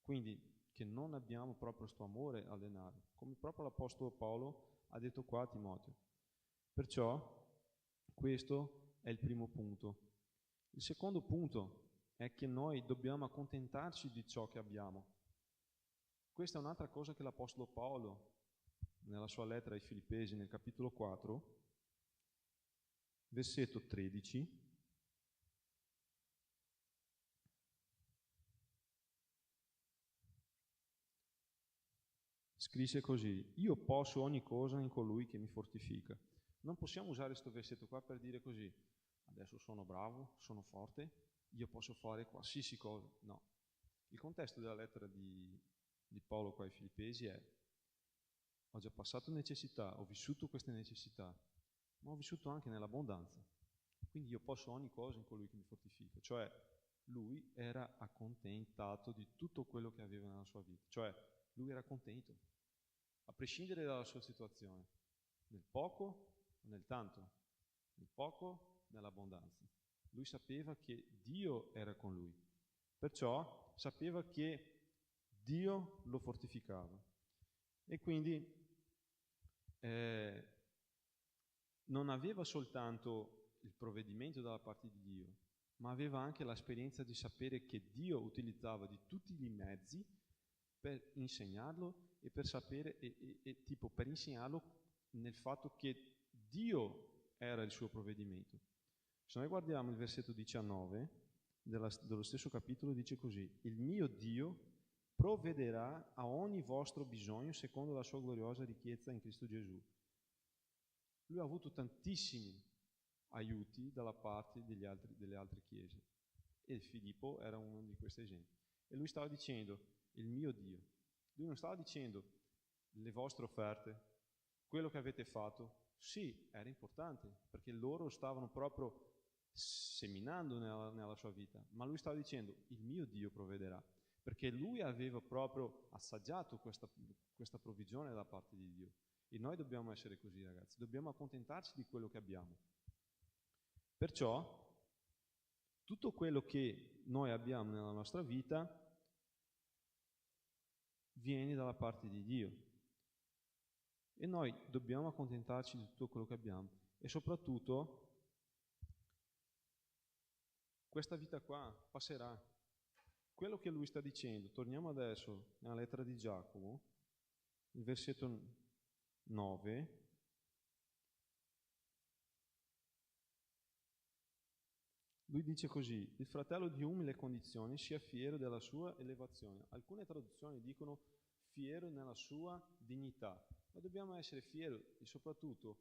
Quindi che non abbiamo proprio questo amore al denaro, come proprio l'Apostolo Paolo ha detto qua a Timoteo. Perciò questo è il primo punto. Il secondo punto è che noi dobbiamo accontentarci di ciò che abbiamo. Questa è un'altra cosa che l'Apostolo Paolo, nella sua lettera ai Filippesi, nel capitolo 4, versetto 13, scrisse così: io posso ogni cosa in colui che mi fortifica. Non possiamo usare questo versetto qua per dire così: adesso sono bravo, sono forte, io posso fare qualsiasi cosa. No. Il contesto della lettera di Paolo qua ai Filippesi è: ho già passato necessità, ho vissuto queste necessità, ma ho vissuto anche nell'abbondanza. Quindi io posso ogni cosa in colui che mi fortifica. Cioè, lui era accontentato di tutto quello che aveva nella sua vita. Cioè, lui era contento, a prescindere dalla sua situazione, nel poco o nel tanto, nel poco, nell'abbondanza. Lui sapeva che Dio era con lui, perciò sapeva che Dio lo fortificava. E quindi non aveva soltanto il provvedimento dalla parte di Dio, ma aveva anche l'esperienza di sapere che Dio utilizzava di tutti i mezzi per insegnarlo e per sapere, tipo per insegnarlo nel fatto che Dio era il suo provvedimento. Se noi guardiamo il versetto 19 dello stesso capitolo, dice così: il mio Dio provvederà a ogni vostro bisogno secondo la sua gloriosa ricchezza in Cristo Gesù. Lui ha avuto tantissimi aiuti dalla parte delle altre chiese e Filippo era uno di questi esempi. E lui stava dicendo il mio Dio. Lui non stava dicendo le vostre offerte, quello che avete fatto. Sì, era importante perché loro stavano proprio seminando nella sua vita, ma lui stava dicendo il mio Dio provvederà, perché lui aveva proprio assaggiato questa provvigione da parte di Dio. E noi dobbiamo essere così, ragazzi, dobbiamo accontentarci di quello che abbiamo. Perciò tutto quello che noi abbiamo nella nostra vita viene dalla parte di Dio e noi dobbiamo accontentarci di tutto quello che abbiamo e soprattutto questa vita qua passerà. Quello che lui sta dicendo, torniamo adesso nella lettera di Giacomo, il versetto 9. Lui dice così: il fratello di umile condizione sia fiero della sua elevazione. Alcune traduzioni dicono fiero nella sua dignità. Noi dobbiamo essere fieri e soprattutto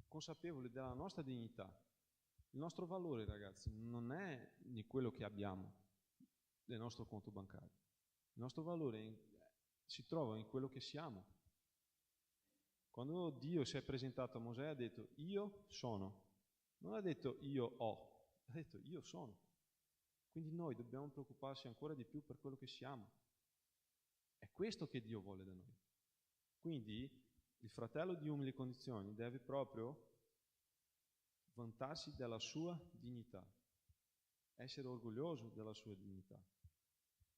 consapevoli della nostra dignità. Il nostro valore, ragazzi, non è di quello che abbiamo nel nostro conto bancario. Il nostro valore si trova in quello che siamo. Quando Dio si è presentato a Mosè ha detto io sono, non ha detto io ho, ha detto io sono. Quindi noi dobbiamo preoccuparci ancora di più per quello che siamo. È questo che Dio vuole da noi. Quindi il fratello di umili condizioni deve proprio vantarsi della sua dignità, essere orgoglioso della sua dignità.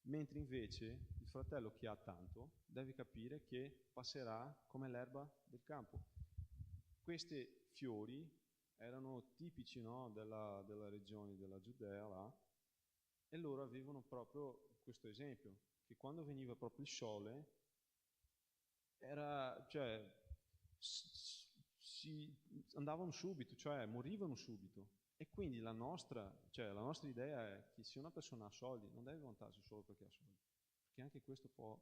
Mentre invece il fratello che ha tanto deve capire che passerà come l'erba del campo. Questi fiori erano tipici, no, della regione della Giudea là, e loro avevano proprio questo esempio, che quando veniva proprio il sole andavano subito, cioè morivano subito. E quindi la nostra idea è che se una persona ha soldi non deve vantarsi solo perché ha soldi, perché anche questo può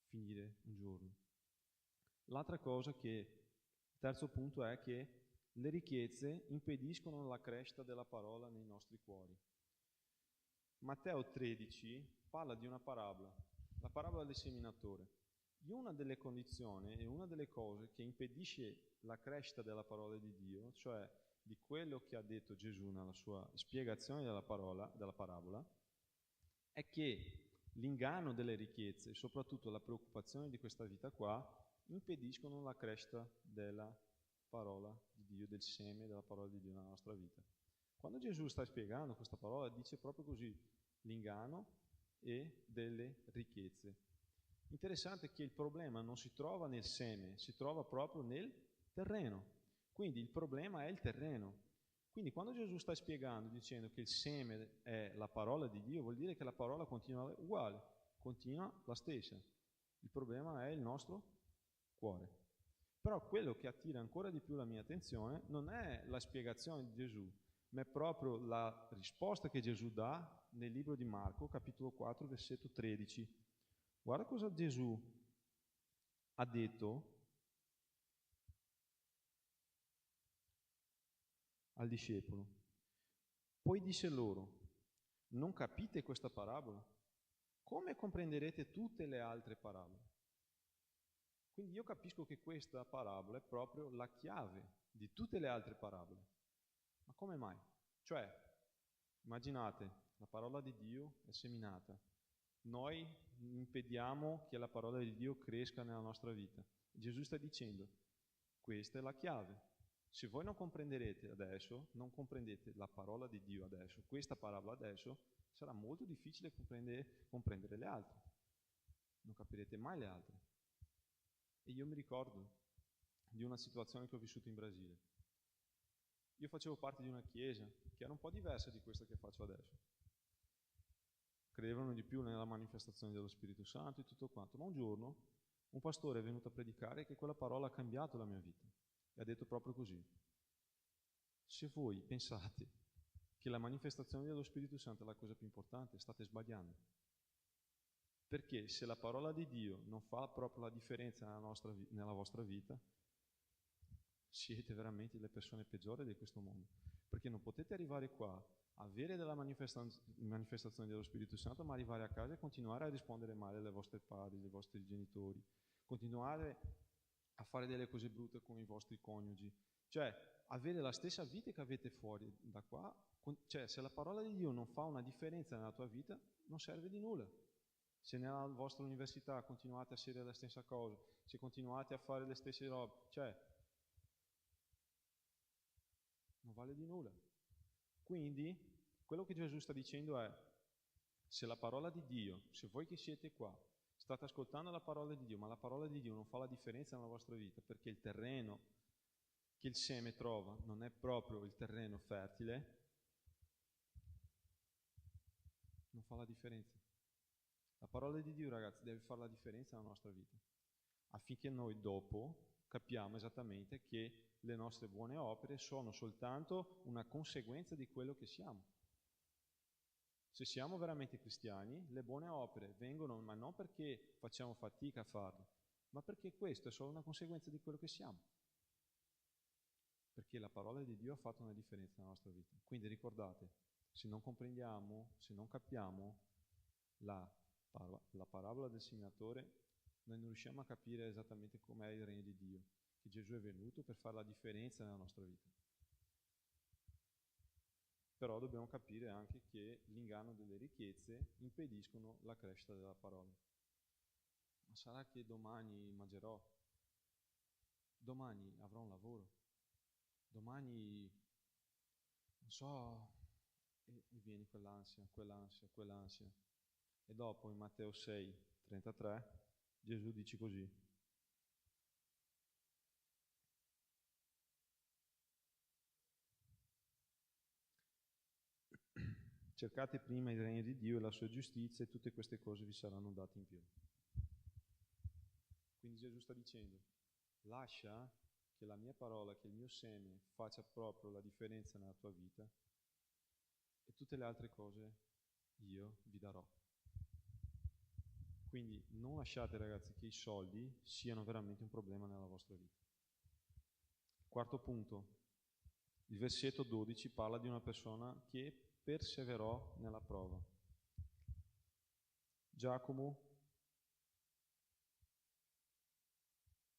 finire un giorno. L'altra cosa il terzo punto è che le ricchezze impediscono la crescita della parola nei nostri cuori. Matteo 13 parla di una parabola, la parabola del seminatore. Di una delle condizioni e una delle cose che impedisce la crescita della parola di Dio, cioè di quello che ha detto Gesù nella sua spiegazione della parabola, è che l'inganno delle ricchezze e soprattutto la preoccupazione di questa vita qua impediscono la crescita della parola di Dio, del seme della parola di Dio nella nostra vita. Quando Gesù sta spiegando questa parola dice proprio così, l'inganno e delle ricchezze. Interessante che il problema non si trova nel seme, si trova proprio nel terreno. Quindi il problema è il terreno. Quindi quando Gesù sta spiegando, dicendo che il seme è la parola di Dio, vuol dire che la parola continua uguale, continua la stessa. Il problema è il nostro cuore. Però quello che attira ancora di più la mia attenzione non è la spiegazione di Gesù, ma è proprio la risposta che Gesù dà nel libro di Marco, capitolo 4, versetto 13. Guarda cosa Gesù ha detto al discepolo. Poi disse loro, non capite questa parabola? Come comprenderete tutte le altre parabole? Quindi io capisco che questa parabola è proprio la chiave di tutte le altre parabole. Ma come mai? Cioè, immaginate, la parola di Dio è seminata. Noi impediamo che la parola di Dio cresca nella nostra vita. Gesù sta dicendo, questa è la chiave. Se voi non comprenderete adesso, non comprendete la parola di Dio adesso, questa parabola adesso, sarà molto difficile comprendere le altre. Non capirete mai le altre. E io mi ricordo di una situazione che ho vissuto in Brasile. Io facevo parte di una chiesa che era un po' diversa di questa che faccio adesso. Credevano di più nella manifestazione dello Spirito Santo e tutto quanto, ma un giorno un pastore è venuto a predicare che quella parola ha cambiato la mia vita e ha detto proprio così: se voi pensate che la manifestazione dello Spirito Santo è la cosa più importante, state sbagliando. Perché se la parola di Dio non fa proprio la differenza nella vostra vita, siete veramente le persone peggiori di questo mondo. Perché non potete arrivare qua, avere della manifestazione dello Spirito Santo, ma arrivare a casa e continuare a rispondere male alle vostre padri, ai vostri genitori, continuare a fare delle cose brutte con i vostri coniugi. Cioè, avere la stessa vita che avete fuori da qua, cioè se la parola di Dio non fa una differenza nella tua vita, non serve di nulla. Se nella vostra università continuate a essere la stessa cosa, se continuate a fare le stesse robe, cioè, non vale di nulla. Quindi, quello che Gesù sta dicendo è, se la parola di Dio, se voi che siete qua, state ascoltando la parola di Dio, ma la parola di Dio non fa la differenza nella vostra vita, perché il terreno che il seme trova non è proprio il terreno fertile, non fa la differenza. La parola di Dio, ragazzi, deve fare la differenza nella nostra vita, affinché noi dopo capiamo esattamente che le nostre buone opere sono soltanto una conseguenza di quello che siamo. Se siamo veramente cristiani, le buone opere vengono, ma non perché facciamo fatica a farle, ma perché questo è solo una conseguenza di quello che siamo. Perché la parola di Dio ha fatto una differenza nella nostra vita. Quindi ricordate, se non comprendiamo, se non capiamo la parabola del seminatore, noi non riusciamo a capire esattamente com'è il regno di Dio, che Gesù è venuto per fare la differenza nella nostra vita. Però dobbiamo capire anche che l'inganno delle ricchezze impediscono la crescita della parola. Ma sarà che domani mangerò? Domani avrò un lavoro? Domani, non so, e viene quell'ansia. E dopo in Matteo 6:33 Gesù dice così: cercate prima il regno di Dio e la sua giustizia e tutte queste cose vi saranno date in più. Quindi Gesù sta dicendo, lascia che la mia parola, che il mio seme faccia proprio la differenza nella tua vita e tutte le altre cose io vi darò. Quindi non lasciate, ragazzi, che i soldi siano veramente un problema nella vostra vita. Quarto punto, il versetto 12 parla di una persona che perseverò nella prova. Giacomo,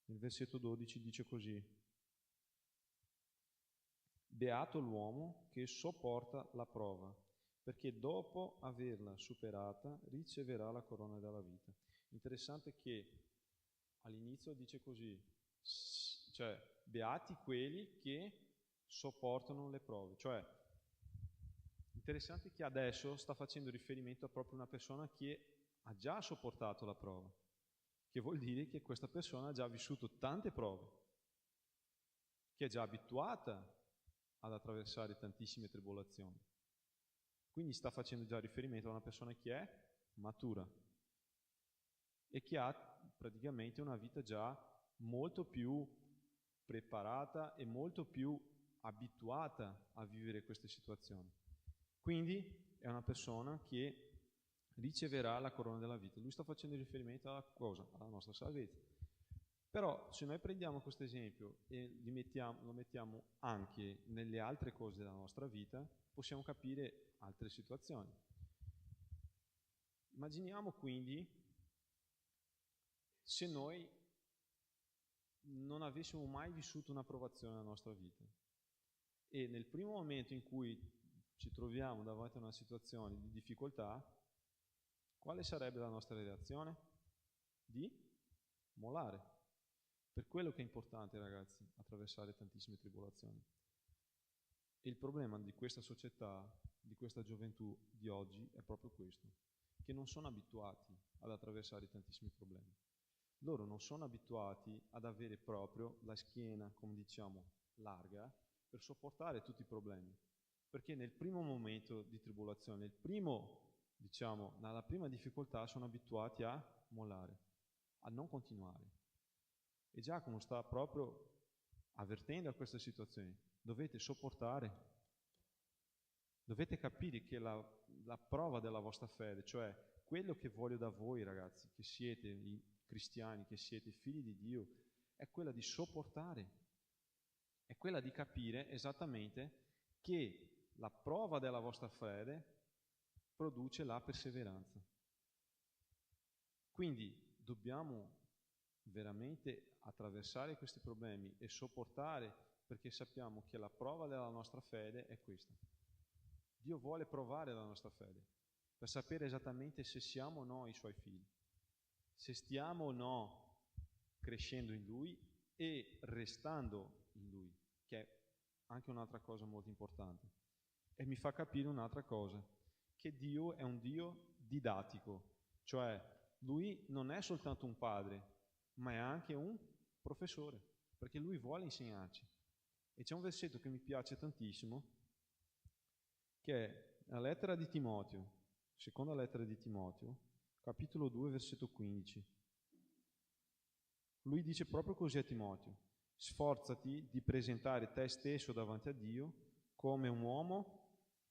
nel versetto 12 dice così: beato l'uomo che sopporta la prova, perché dopo averla superata riceverà la corona della vita. Interessante che all'inizio dice così, cioè beati quelli che sopportano le prove, cioè interessante che adesso sta facendo riferimento a proprio una persona che ha già sopportato la prova, che vuol dire che questa persona ha già vissuto tante prove, che è già abituata ad attraversare tantissime tribolazioni. Quindi sta facendo già riferimento a una persona che è matura e che ha praticamente una vita già molto più preparata e molto più abituata a vivere queste situazioni. Quindi è una persona che riceverà la corona della vita. Lui sta facendo riferimento alla cosa? Alla nostra salvezza. Però se noi prendiamo questo esempio e lo mettiamo anche nelle altre cose della nostra vita, possiamo capire altre situazioni. Immaginiamo quindi se noi non avessimo mai vissuto un'approvazione nella nostra vita. E nel primo momento in cui ci troviamo davanti a una situazione di difficoltà, quale sarebbe la nostra reazione? Di mollare. Per quello che è importante, ragazzi, attraversare tantissime tribolazioni. E il problema di questa società, di questa gioventù di oggi è proprio questo, che non sono abituati ad attraversare tantissimi problemi. Loro non sono abituati ad avere proprio la schiena, come diciamo, larga per sopportare tutti i problemi. Perché nel primo momento di tribolazione, nella prima difficoltà sono abituati a mollare, a non continuare. E Giacomo sta proprio avvertendo a questa situazione. Dovete sopportare, dovete capire che la prova della vostra fede, cioè quello che voglio da voi, ragazzi, che siete i cristiani, che siete figli di Dio, è quella di sopportare, è quella di capire esattamente che la prova della vostra fede produce la perseveranza. Quindi dobbiamo veramente attraversare questi problemi e sopportare, perché sappiamo che la prova della nostra fede è questa. Dio vuole provare la nostra fede per sapere esattamente se siamo o no i suoi figli, se stiamo o no crescendo in Lui e restando in Lui, che è anche un'altra cosa molto importante. E mi fa capire un'altra cosa, che Dio è un Dio didattico, cioè Lui non è soltanto un padre, ma è anche un professore, perché Lui vuole insegnarci. E c'è un versetto che mi piace tantissimo, che è la lettera di Timoteo, seconda lettera di Timoteo, capitolo 2, versetto 15. Lui dice proprio così a Timoteo: sforzati di presentare te stesso davanti a Dio come un uomo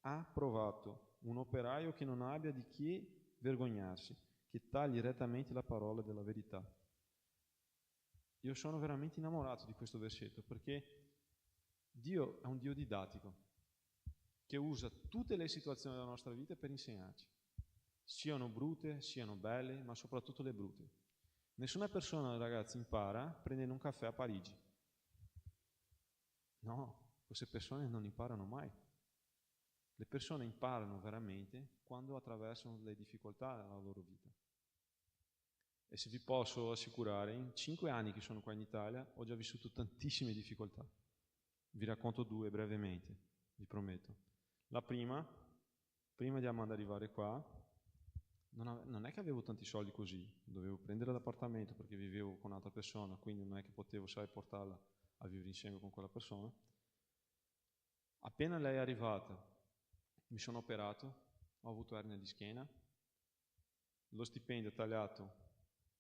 approvato, un operaio che non abbia di che vergognarsi, che tagli rettamente la parola della verità. Io sono veramente innamorato di questo versetto, perché Dio è un Dio didattico, che usa tutte le situazioni della nostra vita per insegnarci, siano brutte, siano belle, ma soprattutto le brutte. Nessuna persona, ragazzi, impara prendendo un caffè a Parigi. No, queste persone non imparano mai. Le persone imparano veramente quando attraversano le difficoltà nella loro vita. E se vi posso assicurare, in 5 anni che sono qua in Italia, ho già vissuto tantissime difficoltà. Vi racconto 2 brevemente, vi prometto. La prima di arrivare qua, non è che avevo tanti soldi così, dovevo prendere l'appartamento perché vivevo con un'altra persona, quindi non è che potevo, portarla a vivere insieme con quella persona. Appena lei è arrivata, mi sono operato, ho avuto ernia di schiena, lo stipendio è tagliato,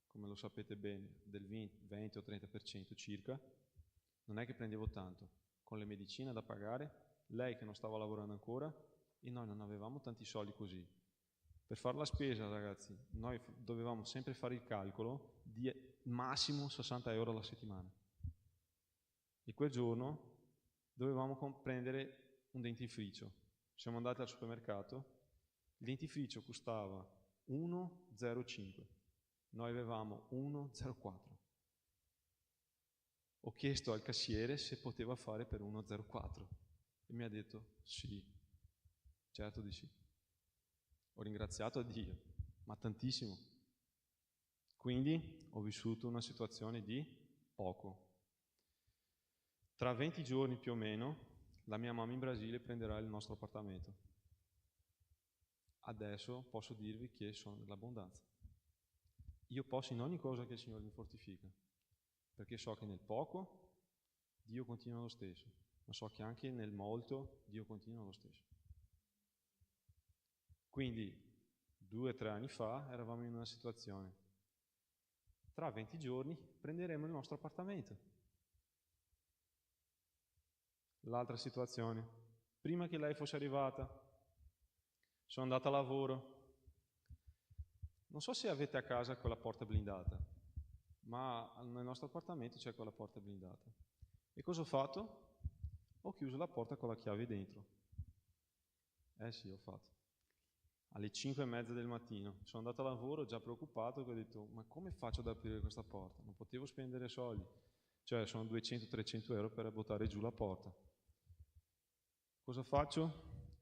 come lo sapete bene, del 20 o 30% circa, non è che prendevo tanto, con le medicine da pagare, lei che non stava lavorando ancora, e noi non avevamo tanti soldi così. Per fare la spesa, ragazzi, noi dovevamo sempre fare il calcolo di massimo 60 euro alla settimana. E quel giorno dovevamo prendere un dentifricio. Siamo andati al supermercato, il dentifricio costava 1,05, noi avevamo 1,04. Ho chiesto al cassiere se poteva fare per 1,04 e mi ha detto sì, certo di sì. Ho ringraziato a Dio, ma tantissimo. Quindi ho vissuto una situazione di poco. Tra 20 giorni più o meno, la mia mamma in Brasile prenderà il nostro appartamento. Adesso posso dirvi che sono nell'abbondanza. Io posso in ogni cosa che il Signore mi fortifica, perché so che nel poco Dio continua lo stesso, ma so che anche nel molto Dio continua lo stesso. Quindi 2 o 3 anni fa eravamo in una situazione. Tra 20 giorni prenderemo il nostro appartamento. L'altra situazione. Prima che lei fosse arrivata, sono andato a lavoro. Non so se avete a casa quella porta blindata, ma nel nostro appartamento c'è quella porta blindata. E cosa ho fatto? Ho chiuso la porta con la chiave dentro. Sì, ho fatto. Alle 5:30 del mattino sono andato a lavoro già preoccupato, che ho detto: ma come faccio ad aprire questa porta? Non potevo spendere soldi. Cioè sono 200-300 euro per buttare giù la porta. Cosa faccio?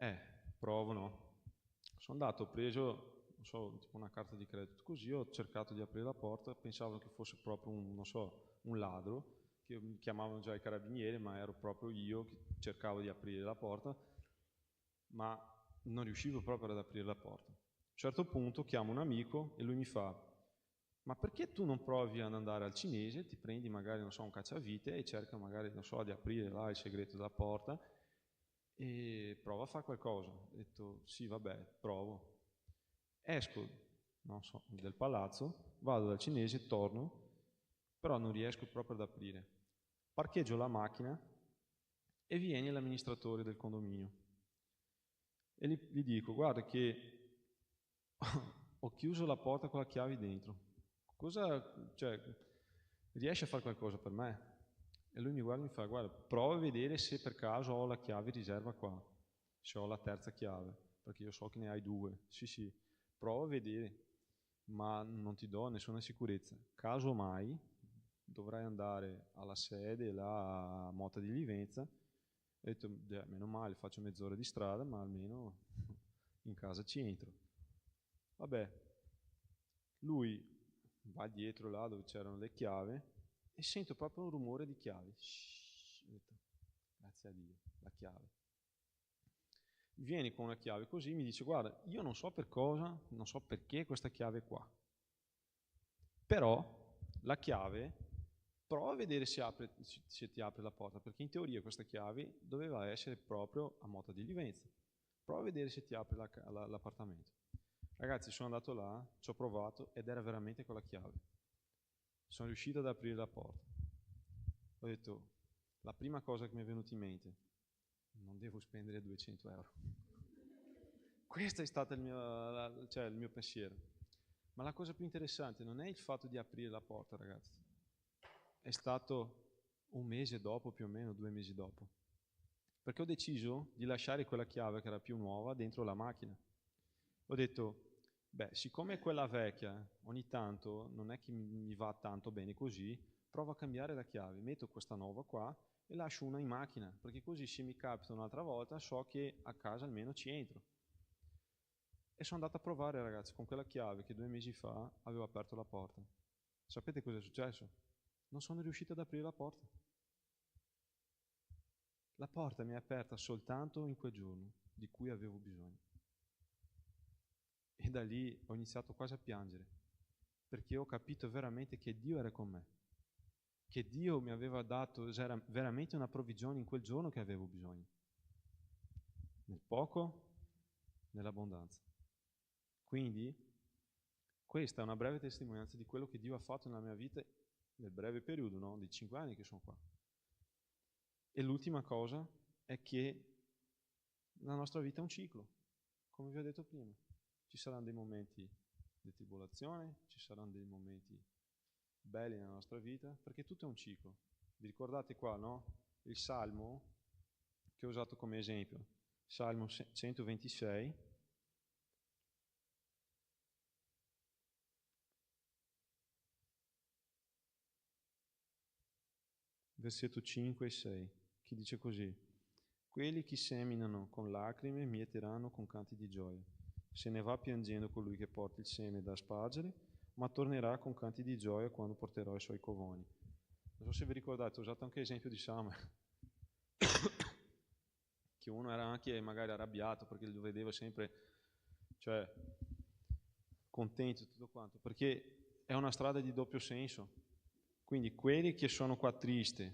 Provo, no? Sono andato, ho preso, non so, tipo una carta di credito, così ho cercato di aprire la porta, pensavo che fosse proprio un ladro, che mi chiamavano già i carabinieri, ma ero proprio io che cercavo di aprire la porta, ma non riuscivo proprio ad aprire la porta. A un certo punto chiamo un amico e lui mi fa: ma perché tu non provi ad andare al cinese, ti prendi magari, non so, un cacciavite e cerca magari, non so, di aprire là il segreto della porta e prova a fare qualcosa. Ho detto: sì, vabbè, provo. Esco, non so, del palazzo, vado dal cinese, torno, però non riesco proprio ad aprire. Parcheggio la macchina e viene l'amministratore del condominio. E gli dico: guarda che ho chiuso la porta con la chiave dentro. Riesci a fare qualcosa per me? E lui mi guarda e mi fa: guarda, prova a vedere se per caso ho la chiave riserva qua, se ho la terza chiave, perché io so che ne hai 2. Sì, prova a vedere, ma non ti do nessuna sicurezza. Caso mai dovrai andare alla sede, là a Motta di Livenza. Ho detto: meno male, faccio mezz'ora di strada, ma almeno in casa ci entro. Vabbè, lui va dietro là dove c'erano le chiavi e sento proprio un rumore di chiavi. Ho detto: grazie a Dio, la chiave. Vieni con una chiave così, mi dice: guarda, io non so per cosa, non so perché questa chiave è qua, però la chiave, prova a vedere se ti apre la porta, perché in teoria questa chiave doveva essere proprio a Motta di Livenza. Prova a vedere se ti apre l'appartamento. Ragazzi, sono andato là, ci ho provato ed era veramente con la chiave. Sono riuscito ad aprire la porta. Ho detto: la prima cosa che mi è venuta in mente: non devo spendere 200 euro. Questo è stato il mio pensiero. Ma la cosa più interessante non è il fatto di aprire la porta, ragazzi. È stato un mese dopo, più o meno 2 mesi dopo. Perché ho deciso di lasciare quella chiave che era più nuova dentro la macchina. Ho detto: siccome quella vecchia ogni tanto non è che mi va tanto bene così, provo a cambiare la chiave, metto questa nuova qua e lascio una in macchina, perché così se mi capita un'altra volta so che a casa almeno ci entro. E sono andato a provare, ragazzi, con quella chiave che 2 mesi fa avevo aperto la porta. Sapete cosa è successo? Non sono riuscito ad aprire la porta. La porta mi è aperta soltanto in quel giorno di cui avevo bisogno. E da lì ho iniziato quasi a piangere, perché ho capito veramente che Dio era con me, che Dio mi aveva dato veramente una provvigione in quel giorno che avevo bisogno, nel poco, nell'abbondanza. Quindi questa è una breve testimonianza di quello che Dio ha fatto nella mia vita nel breve periodo, no? Di 5 anni che sono qua. E l'ultima cosa è che la nostra vita è un ciclo, come vi ho detto prima. Ci saranno dei momenti di tribolazione, ci saranno dei momenti belli nella nostra vita, perché tutto è un ciclo. Vi ricordate qua, no? Il Salmo che ho usato come esempio, Salmo 126, versetto 5 e 6, che dice così: quelli che seminano con lacrime mieteranno con canti di gioia. Se ne va piangendo colui che porta il seme da spargere, ma tornerà con canti di gioia quando porterò i suoi covoni. Non so se vi ricordate, ho usato anche l'esempio di Samuel, che uno era anche magari arrabbiato perché lo vedeva sempre, contento e tutto quanto, perché è una strada di doppio senso. Quindi quelli che sono qua tristi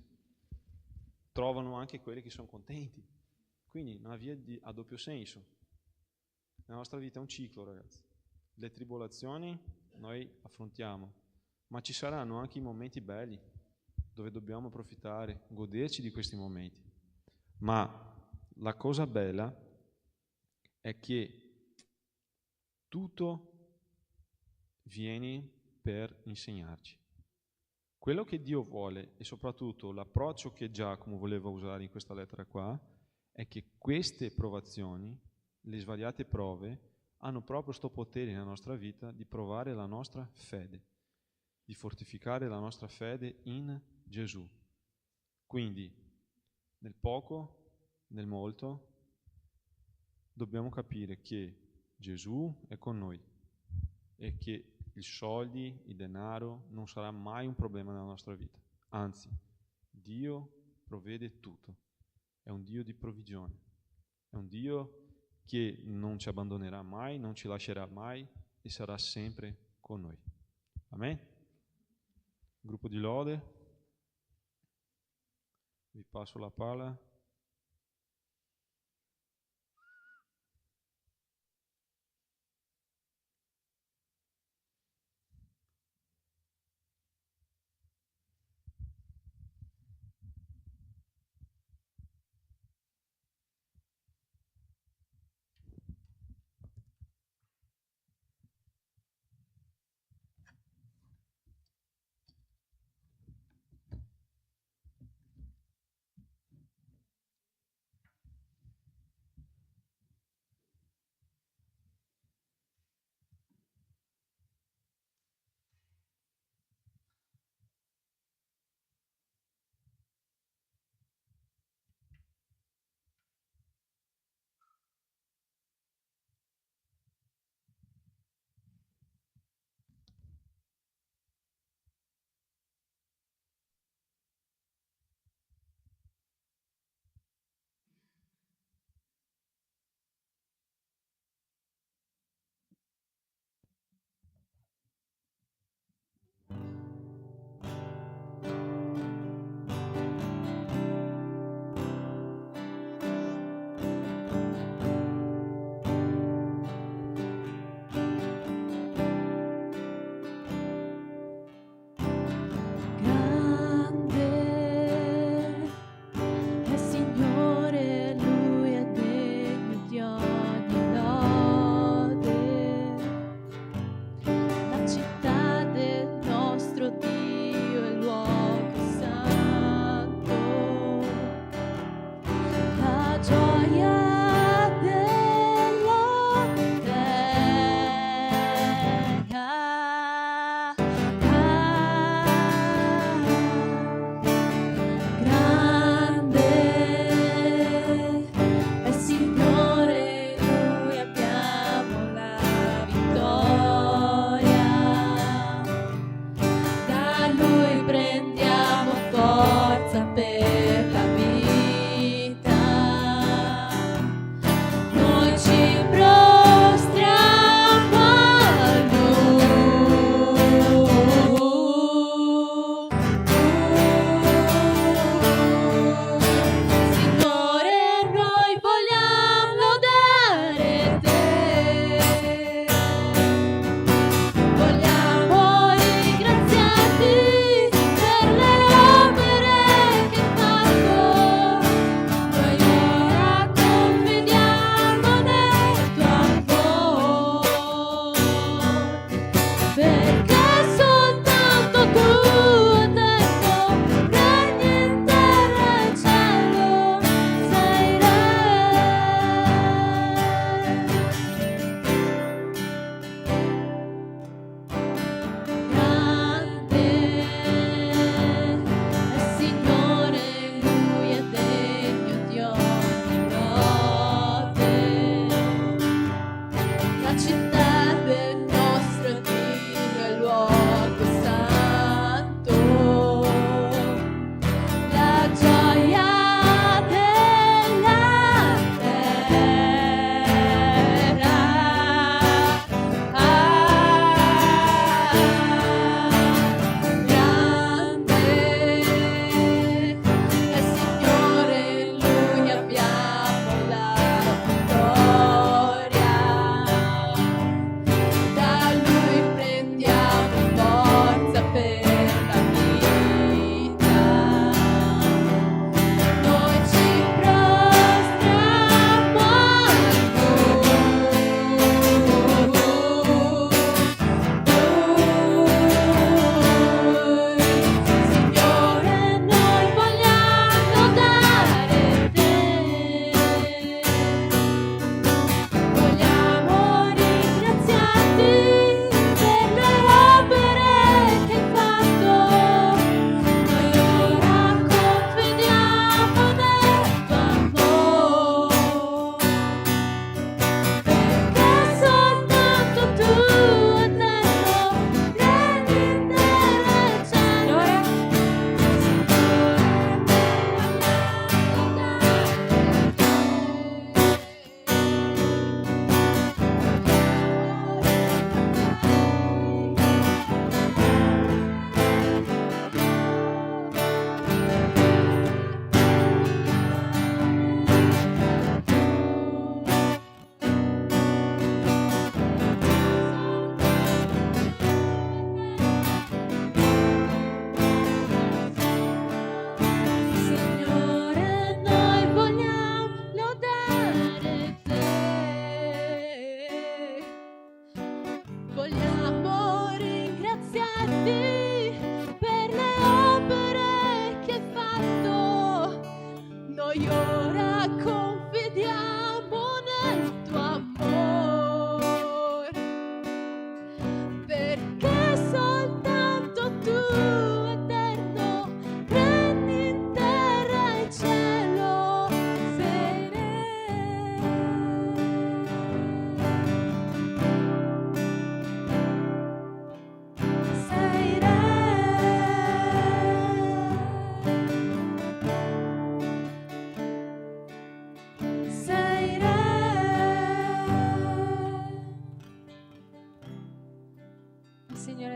trovano anche quelli che sono contenti. Quindi una via a doppio senso. La nostra vita è un ciclo, ragazzi. Le tribolazioni noi affrontiamo, ma ci saranno anche i momenti belli dove dobbiamo approfittare, goderci di questi momenti. Ma la cosa bella è che tutto viene per insegnarci. Quello che Dio vuole, e soprattutto l'approccio che Giacomo voleva usare in questa lettera qua, è che queste provazioni, le svariate prove, hanno proprio questo potere nella nostra vita di provare la nostra fede, di fortificare la nostra fede in Gesù. Quindi, nel poco, nel molto, dobbiamo capire che Gesù è con noi e che i soldi, il denaro non sarà mai un problema nella nostra vita. Anzi, Dio provvede tutto. È un Dio di provvigione. È un Dio che non ci abbandonerà mai, non ci lascerà mai e sarà sempre con noi. Amen? Gruppo di lode. Vi passo la palla.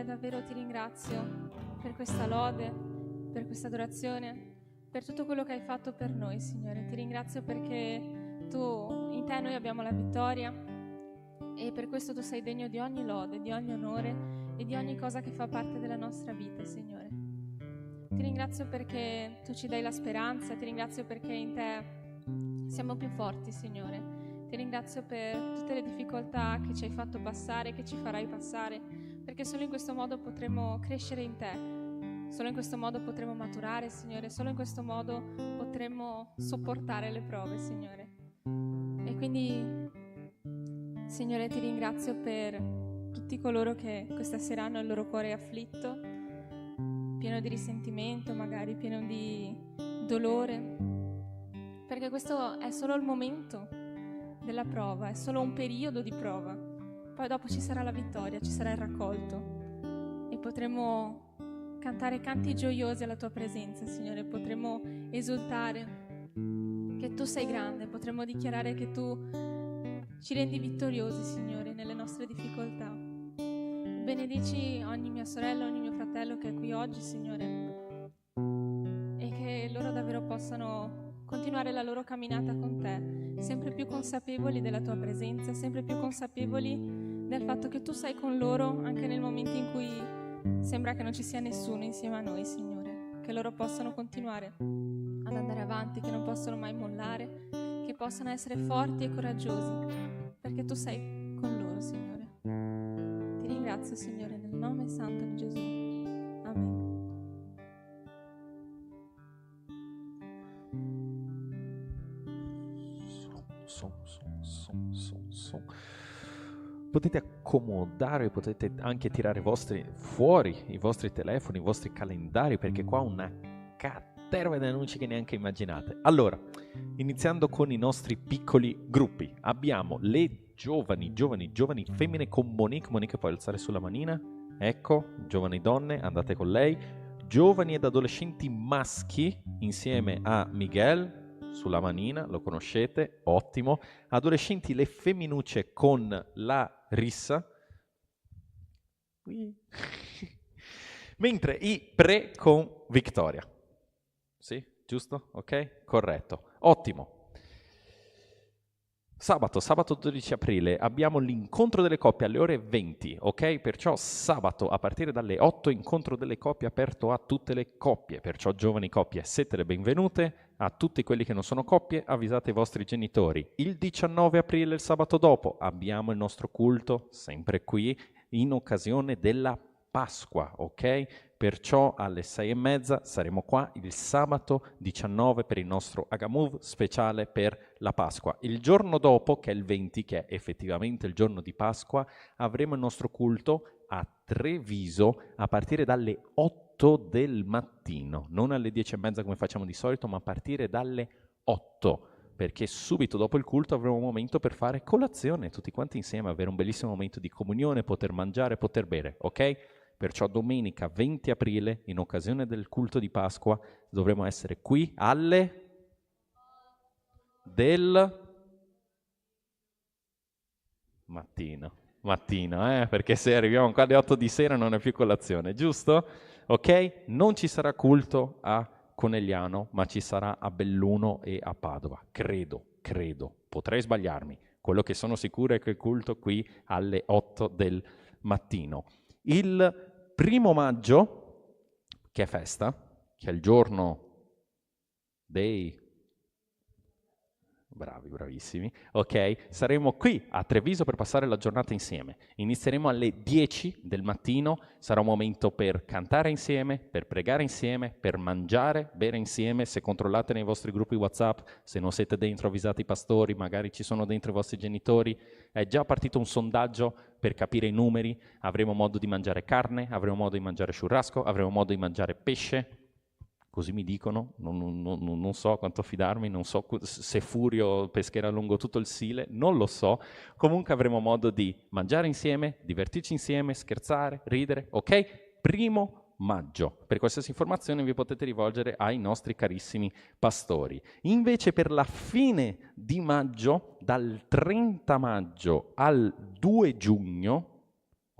davvero ti ringrazio per questa lode, per questa adorazione, per tutto quello che hai fatto per noi, Signore. Ti ringrazio perché in te noi abbiamo la vittoria e per questo tu sei degno di ogni lode, di ogni onore e di ogni cosa che fa parte della nostra vita, Signore. Ti ringrazio perché tu ci dai la speranza, ti ringrazio perché in te siamo più forti, Signore. Ti ringrazio per tutte le difficoltà che ci hai fatto passare, che ci farai passare, perché solo in questo modo potremo crescere in te. Solo in questo modo potremo maturare, Signore. Solo in questo modo potremo sopportare le prove, Signore. E quindi, Signore, ti ringrazio per tutti coloro che questa sera hanno il loro cuore afflitto, pieno di risentimento, magari pieno di dolore, perché questo è solo il momento della prova, è solo un periodo di prova. Poi dopo ci sarà la vittoria, ci sarà il raccolto e potremo cantare canti gioiosi alla tua presenza, Signore. Potremo esultare che tu sei grande, potremo dichiarare che tu ci rendi vittoriosi, Signore, nelle nostre difficoltà. Benedici ogni mia sorella, ogni mio fratello che è qui oggi, Signore, e che loro davvero possano continuare la loro camminata con te, sempre più consapevoli della tua presenza, sempre più consapevoli del fatto che tu sei con loro anche nel momento in cui sembra che non ci sia nessuno insieme a noi, Signore. Che loro possano continuare ad andare avanti, che non possono mai mollare, che possano essere forti e coraggiosi, perché tu sei con loro, Signore. Ti ringrazio, Signore, nel nome santo di Gesù. Amen. Potete accomodare, potete anche tirare fuori i vostri telefoni, i vostri calendari, perché qua una caterva di annunci che neanche immaginate. Allora, iniziando con i nostri piccoli gruppi, abbiamo le giovani femmine con Monique. Monique, puoi alzare sulla manina? Ecco, giovani donne, andate con lei. Giovani ed adolescenti maschi insieme a Miguel, sulla manina, lo conoscete, ottimo. Adolescenti le femminucce con la Rissa. Mentre i pre con Victoria. Sì, giusto? Ok? Corretto. Ottimo. Sabato 12 aprile abbiamo l'incontro delle coppie alle ore 20, ok? Perciò sabato a partire dalle 8 incontro delle coppie aperto a tutte le coppie, perciò giovani coppie siete le benvenute, a tutti quelli che non sono coppie avvisate i vostri genitori. Il 19 aprile, il sabato dopo, abbiamo il nostro culto, sempre qui, in occasione della Pasqua, ok? Perciò alle 6:30 saremo qua il sabato 19 per il nostro Agamove speciale per la Pasqua. Il giorno dopo, che è il 20, che è effettivamente il giorno di Pasqua, avremo il nostro culto a Treviso a partire dalle 8 del mattino, non alle 10:30 come facciamo di solito, ma a partire dalle 8, perché subito dopo il culto avremo un momento per fare colazione, tutti quanti insieme, avere un bellissimo momento di comunione, poter mangiare, poter bere, ok? Perciò domenica 20 aprile, in occasione del culto di Pasqua, dovremo essere qui alle del mattino, perché se arriviamo qua alle 8 di sera non è più colazione, giusto? Ok? Non ci sarà culto a Conegliano, ma ci sarà a Belluno e a Padova, credo, potrei sbagliarmi. Quello che sono sicuro è che il culto qui alle 8 del mattino. Il 1 maggio, che è festa, che è il giorno dei... bravissimi, ok? Saremo qui a Treviso per passare la giornata insieme. Inizieremo alle 10 del mattino, sarà un momento per cantare insieme, per pregare insieme, per mangiare, bere insieme. Se controllate nei vostri gruppi WhatsApp, se non siete dentro avvisate i pastori, magari ci sono dentro i vostri genitori. È già partito un sondaggio per capire i numeri, avremo modo di mangiare carne, avremo modo di mangiare churrasco, avremo modo di mangiare pesce. Così mi dicono, non so quanto fidarmi, non so se Furio pescherà lungo tutto il Sile, non lo so. Comunque avremo modo di mangiare insieme, divertirci insieme, scherzare, ridere, ok? 1 maggio. Per qualsiasi informazione vi potete rivolgere ai nostri carissimi pastori. Invece per la fine di maggio, dal 30 maggio al 2 giugno,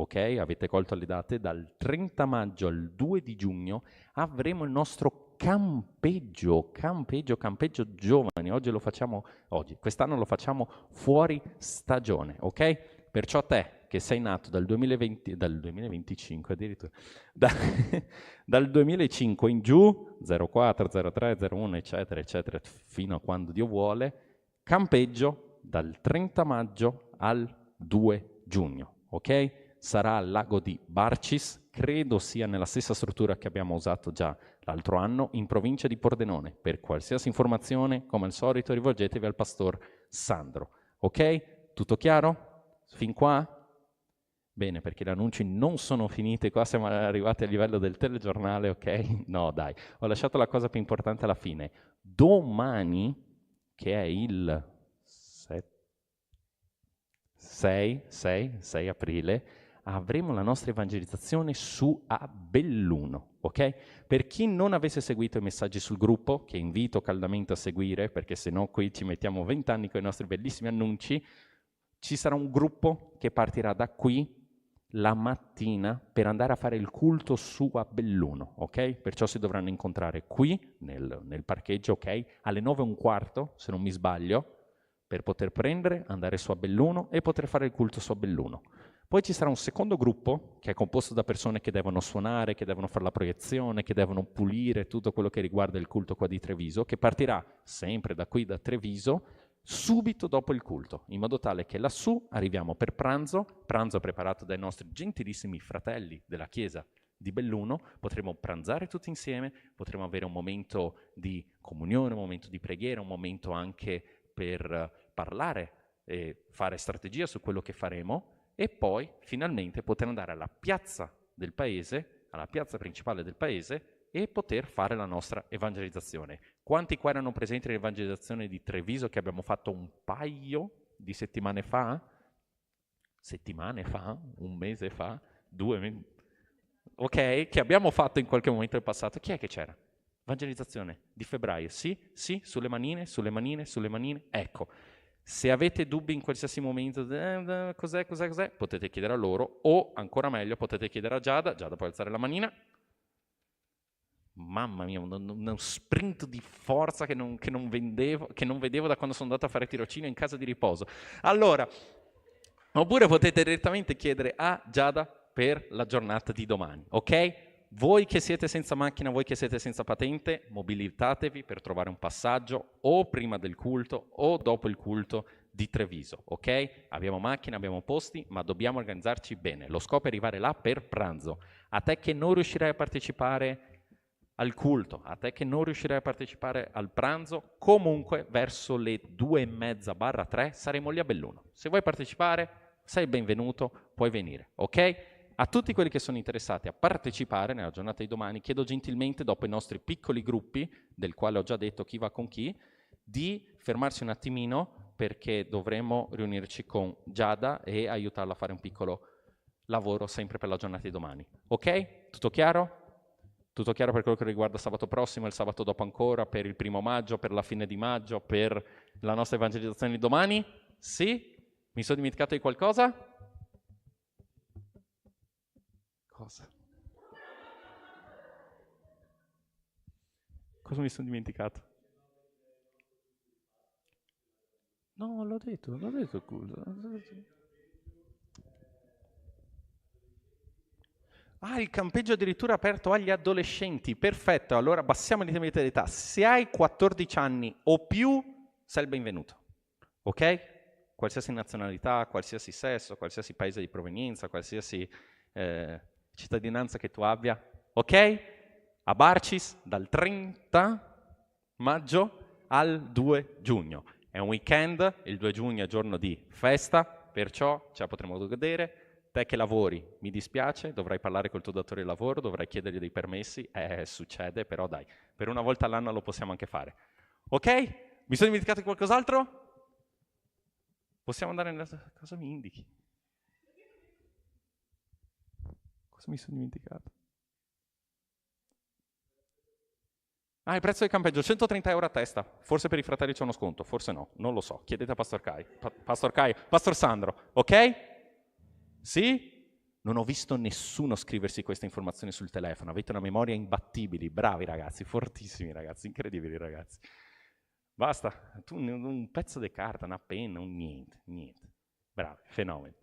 ok? Avete colto le date, dal 30 maggio al 2 di giugno avremo il nostro campeggio giovani. Quest'anno lo facciamo fuori stagione, ok? Perciò te che sei nato dal 2025 addirittura, dal 2005 in giù, 04, 03, 01, eccetera, eccetera, fino a quando Dio vuole, campeggio dal 30 maggio al 2 giugno, ok? Sarà al lago di Barcis, credo sia nella stessa struttura che abbiamo usato già l'altro anno, in provincia di Pordenone. Per qualsiasi informazione, come al solito, rivolgetevi al pastor Sandro. Ok? Tutto chiaro? Fin qua? Bene, perché gli annunci non sono finiti, qua siamo arrivati a livello del telegiornale, ok? No, dai, ho lasciato la cosa più importante alla fine. Domani, che è il 6 aprile, avremo la nostra evangelizzazione su a Belluno, ok? Per chi non avesse seguito i messaggi sul gruppo, che invito caldamente a seguire, perché se no qui ci mettiamo 20 anni con i nostri bellissimi annunci, ci sarà un gruppo che partirà da qui la mattina per andare a fare il culto su a Belluno, ok? Perciò si dovranno incontrare qui, nel parcheggio, ok? Alle 9:15, se non mi sbaglio, per poter prendere, andare su a Belluno e poter fare il culto su a Belluno. Poi ci sarà un secondo gruppo che è composto da persone che devono suonare, che devono fare la proiezione, che devono pulire tutto quello che riguarda il culto qua di Treviso, che partirà sempre da qui, da Treviso, subito dopo il culto, in modo tale che lassù arriviamo per pranzo preparato dai nostri gentilissimi fratelli della chiesa di Belluno, potremo pranzare tutti insieme, potremo avere un momento di comunione, un momento di preghiera, un momento anche per parlare e fare strategia su quello che faremo, e poi finalmente poter andare alla piazza del paese, alla piazza principale del paese, e poter fare la nostra evangelizzazione. Quanti qua erano presenti nell'evangelizzazione di Treviso che abbiamo fatto un paio di settimane fa? Un mese fa? 2 mesi? Ok, che abbiamo fatto in qualche momento del passato. Chi è che c'era? Evangelizzazione di febbraio, sì, sulle manine, ecco. Se avete dubbi in qualsiasi momento, cos'è, potete chiedere a loro, o ancora meglio potete chiedere a Giada può alzare la manina. Mamma mia, uno sprint di forza che non vedevo da quando sono andato a fare tirocinio in casa di riposo. Allora, oppure potete direttamente chiedere a Giada per la giornata di domani, ok? Voi che siete senza macchina, voi che siete senza patente, mobilitatevi per trovare un passaggio o prima del culto o dopo il culto di Treviso, ok? Abbiamo macchine, abbiamo posti, ma dobbiamo organizzarci bene. Lo scopo è arrivare là per pranzo. A te che non riuscirai a partecipare al culto, a te che non riuscirai a partecipare al pranzo, comunque verso le 2:30-3 saremo lì a Belluno. Se vuoi partecipare, sei benvenuto, puoi venire, ok? A tutti quelli che sono interessati a partecipare nella giornata di domani, chiedo gentilmente, dopo i nostri piccoli gruppi, del quale ho già detto chi va con chi, di fermarsi un attimino perché dovremo riunirci con Giada e aiutarla a fare un piccolo lavoro sempre per la giornata di domani. Ok? Tutto chiaro? Tutto chiaro per quello che riguarda sabato prossimo, il sabato dopo ancora, per il 1° maggio, per la fine di maggio, per la nostra evangelizzazione di domani? Sì? Mi sono dimenticato di qualcosa? Cosa mi sono dimenticato? No, l'ho detto il culto. Ah, il campeggio addirittura aperto agli adolescenti. Perfetto, allora abbassiamo i limiti d'età. Se hai 14 anni o più, sei il benvenuto. Ok? Qualsiasi nazionalità, qualsiasi sesso, qualsiasi paese di provenienza, qualsiasi cittadinanza che tu abbia. Ok? A Barcis dal 30 maggio al 2 giugno. È un weekend, il 2 giugno è giorno di festa, perciò ce la potremo godere. Te che lavori, mi dispiace, dovrai parlare col tuo datore di lavoro, dovrai chiedergli dei permessi, succede, però dai, per una volta all'anno lo possiamo anche fare. Ok? Mi sono dimenticato di qualcos'altro? Possiamo andare nella... Cosa mi indichi? Cosa mi sono dimenticato? Ah, il prezzo del campeggio, 130 euro a testa. Forse per i fratelli c'è uno sconto, forse no, non lo so. Chiedete a Pastor Sandro, ok? Sì? Non ho visto nessuno scriversi queste informazioni sul telefono. Avete una memoria imbattibili, bravi ragazzi, fortissimi ragazzi, incredibili ragazzi. Basta, tu un pezzo di carta, una penna, un niente. Bravi, fenomeni.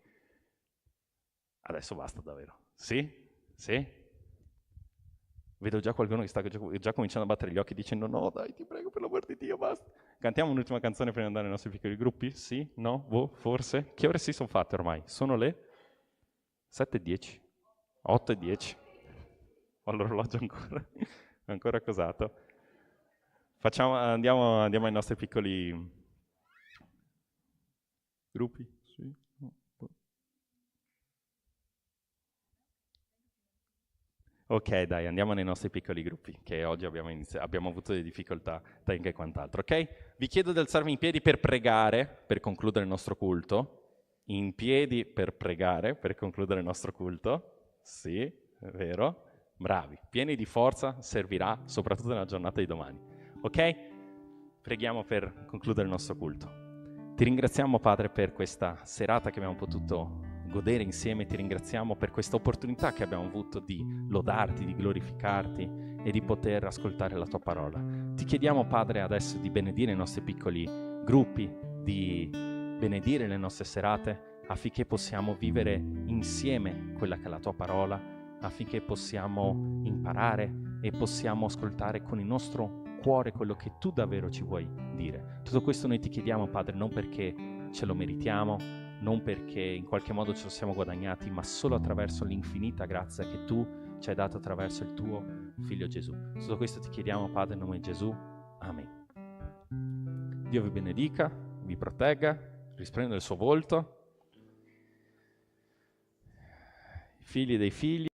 Adesso basta davvero. Sì? Sì? Vedo già qualcuno che sta già cominciando a battere gli occhi dicendo no, dai, ti prego, per l'amor di Dio, basta. Cantiamo un'ultima canzone prima di andare ai nostri piccoli gruppi? Sì? No? Boh? Forse? Che ore si sono fatte ormai? Sono le 7:10? 8:10? Ho l'orologio ancora cosato. Andiamo ai nostri piccoli gruppi? Sì. Ok, dai, andiamo nei nostri piccoli gruppi, che oggi abbiamo avuto delle difficoltà tecniche e quant'altro, ok? Vi chiedo di alzarvi in piedi per pregare, per concludere il nostro culto. In piedi per pregare, per concludere il nostro culto. Sì, è vero. Bravi, pieni di forza, servirà soprattutto nella giornata di domani. Ok? Preghiamo per concludere il nostro culto. Ti ringraziamo, Padre, per questa serata che abbiamo potuto godere insieme. Ti ringraziamo per questa opportunità che abbiamo avuto di lodarti, di glorificarti e di poter ascoltare la tua parola. Ti chiediamo, Padre, adesso di benedire i nostri piccoli gruppi, di benedire le nostre serate, affinché possiamo vivere insieme quella che è la tua parola, affinché possiamo imparare e possiamo ascoltare con il nostro cuore quello che tu davvero ci vuoi dire. Tutto questo noi ti chiediamo, Padre, non perché ce lo meritiamo, non perché in qualche modo ce lo siamo guadagnati, ma solo attraverso l'infinita grazia che tu ci hai dato attraverso il tuo Figlio Gesù. Tutto questo ti chiediamo, Padre, in nome di Gesù. Amen. Dio vi benedica, vi protegga, risplenda il suo volto. I figli dei figli.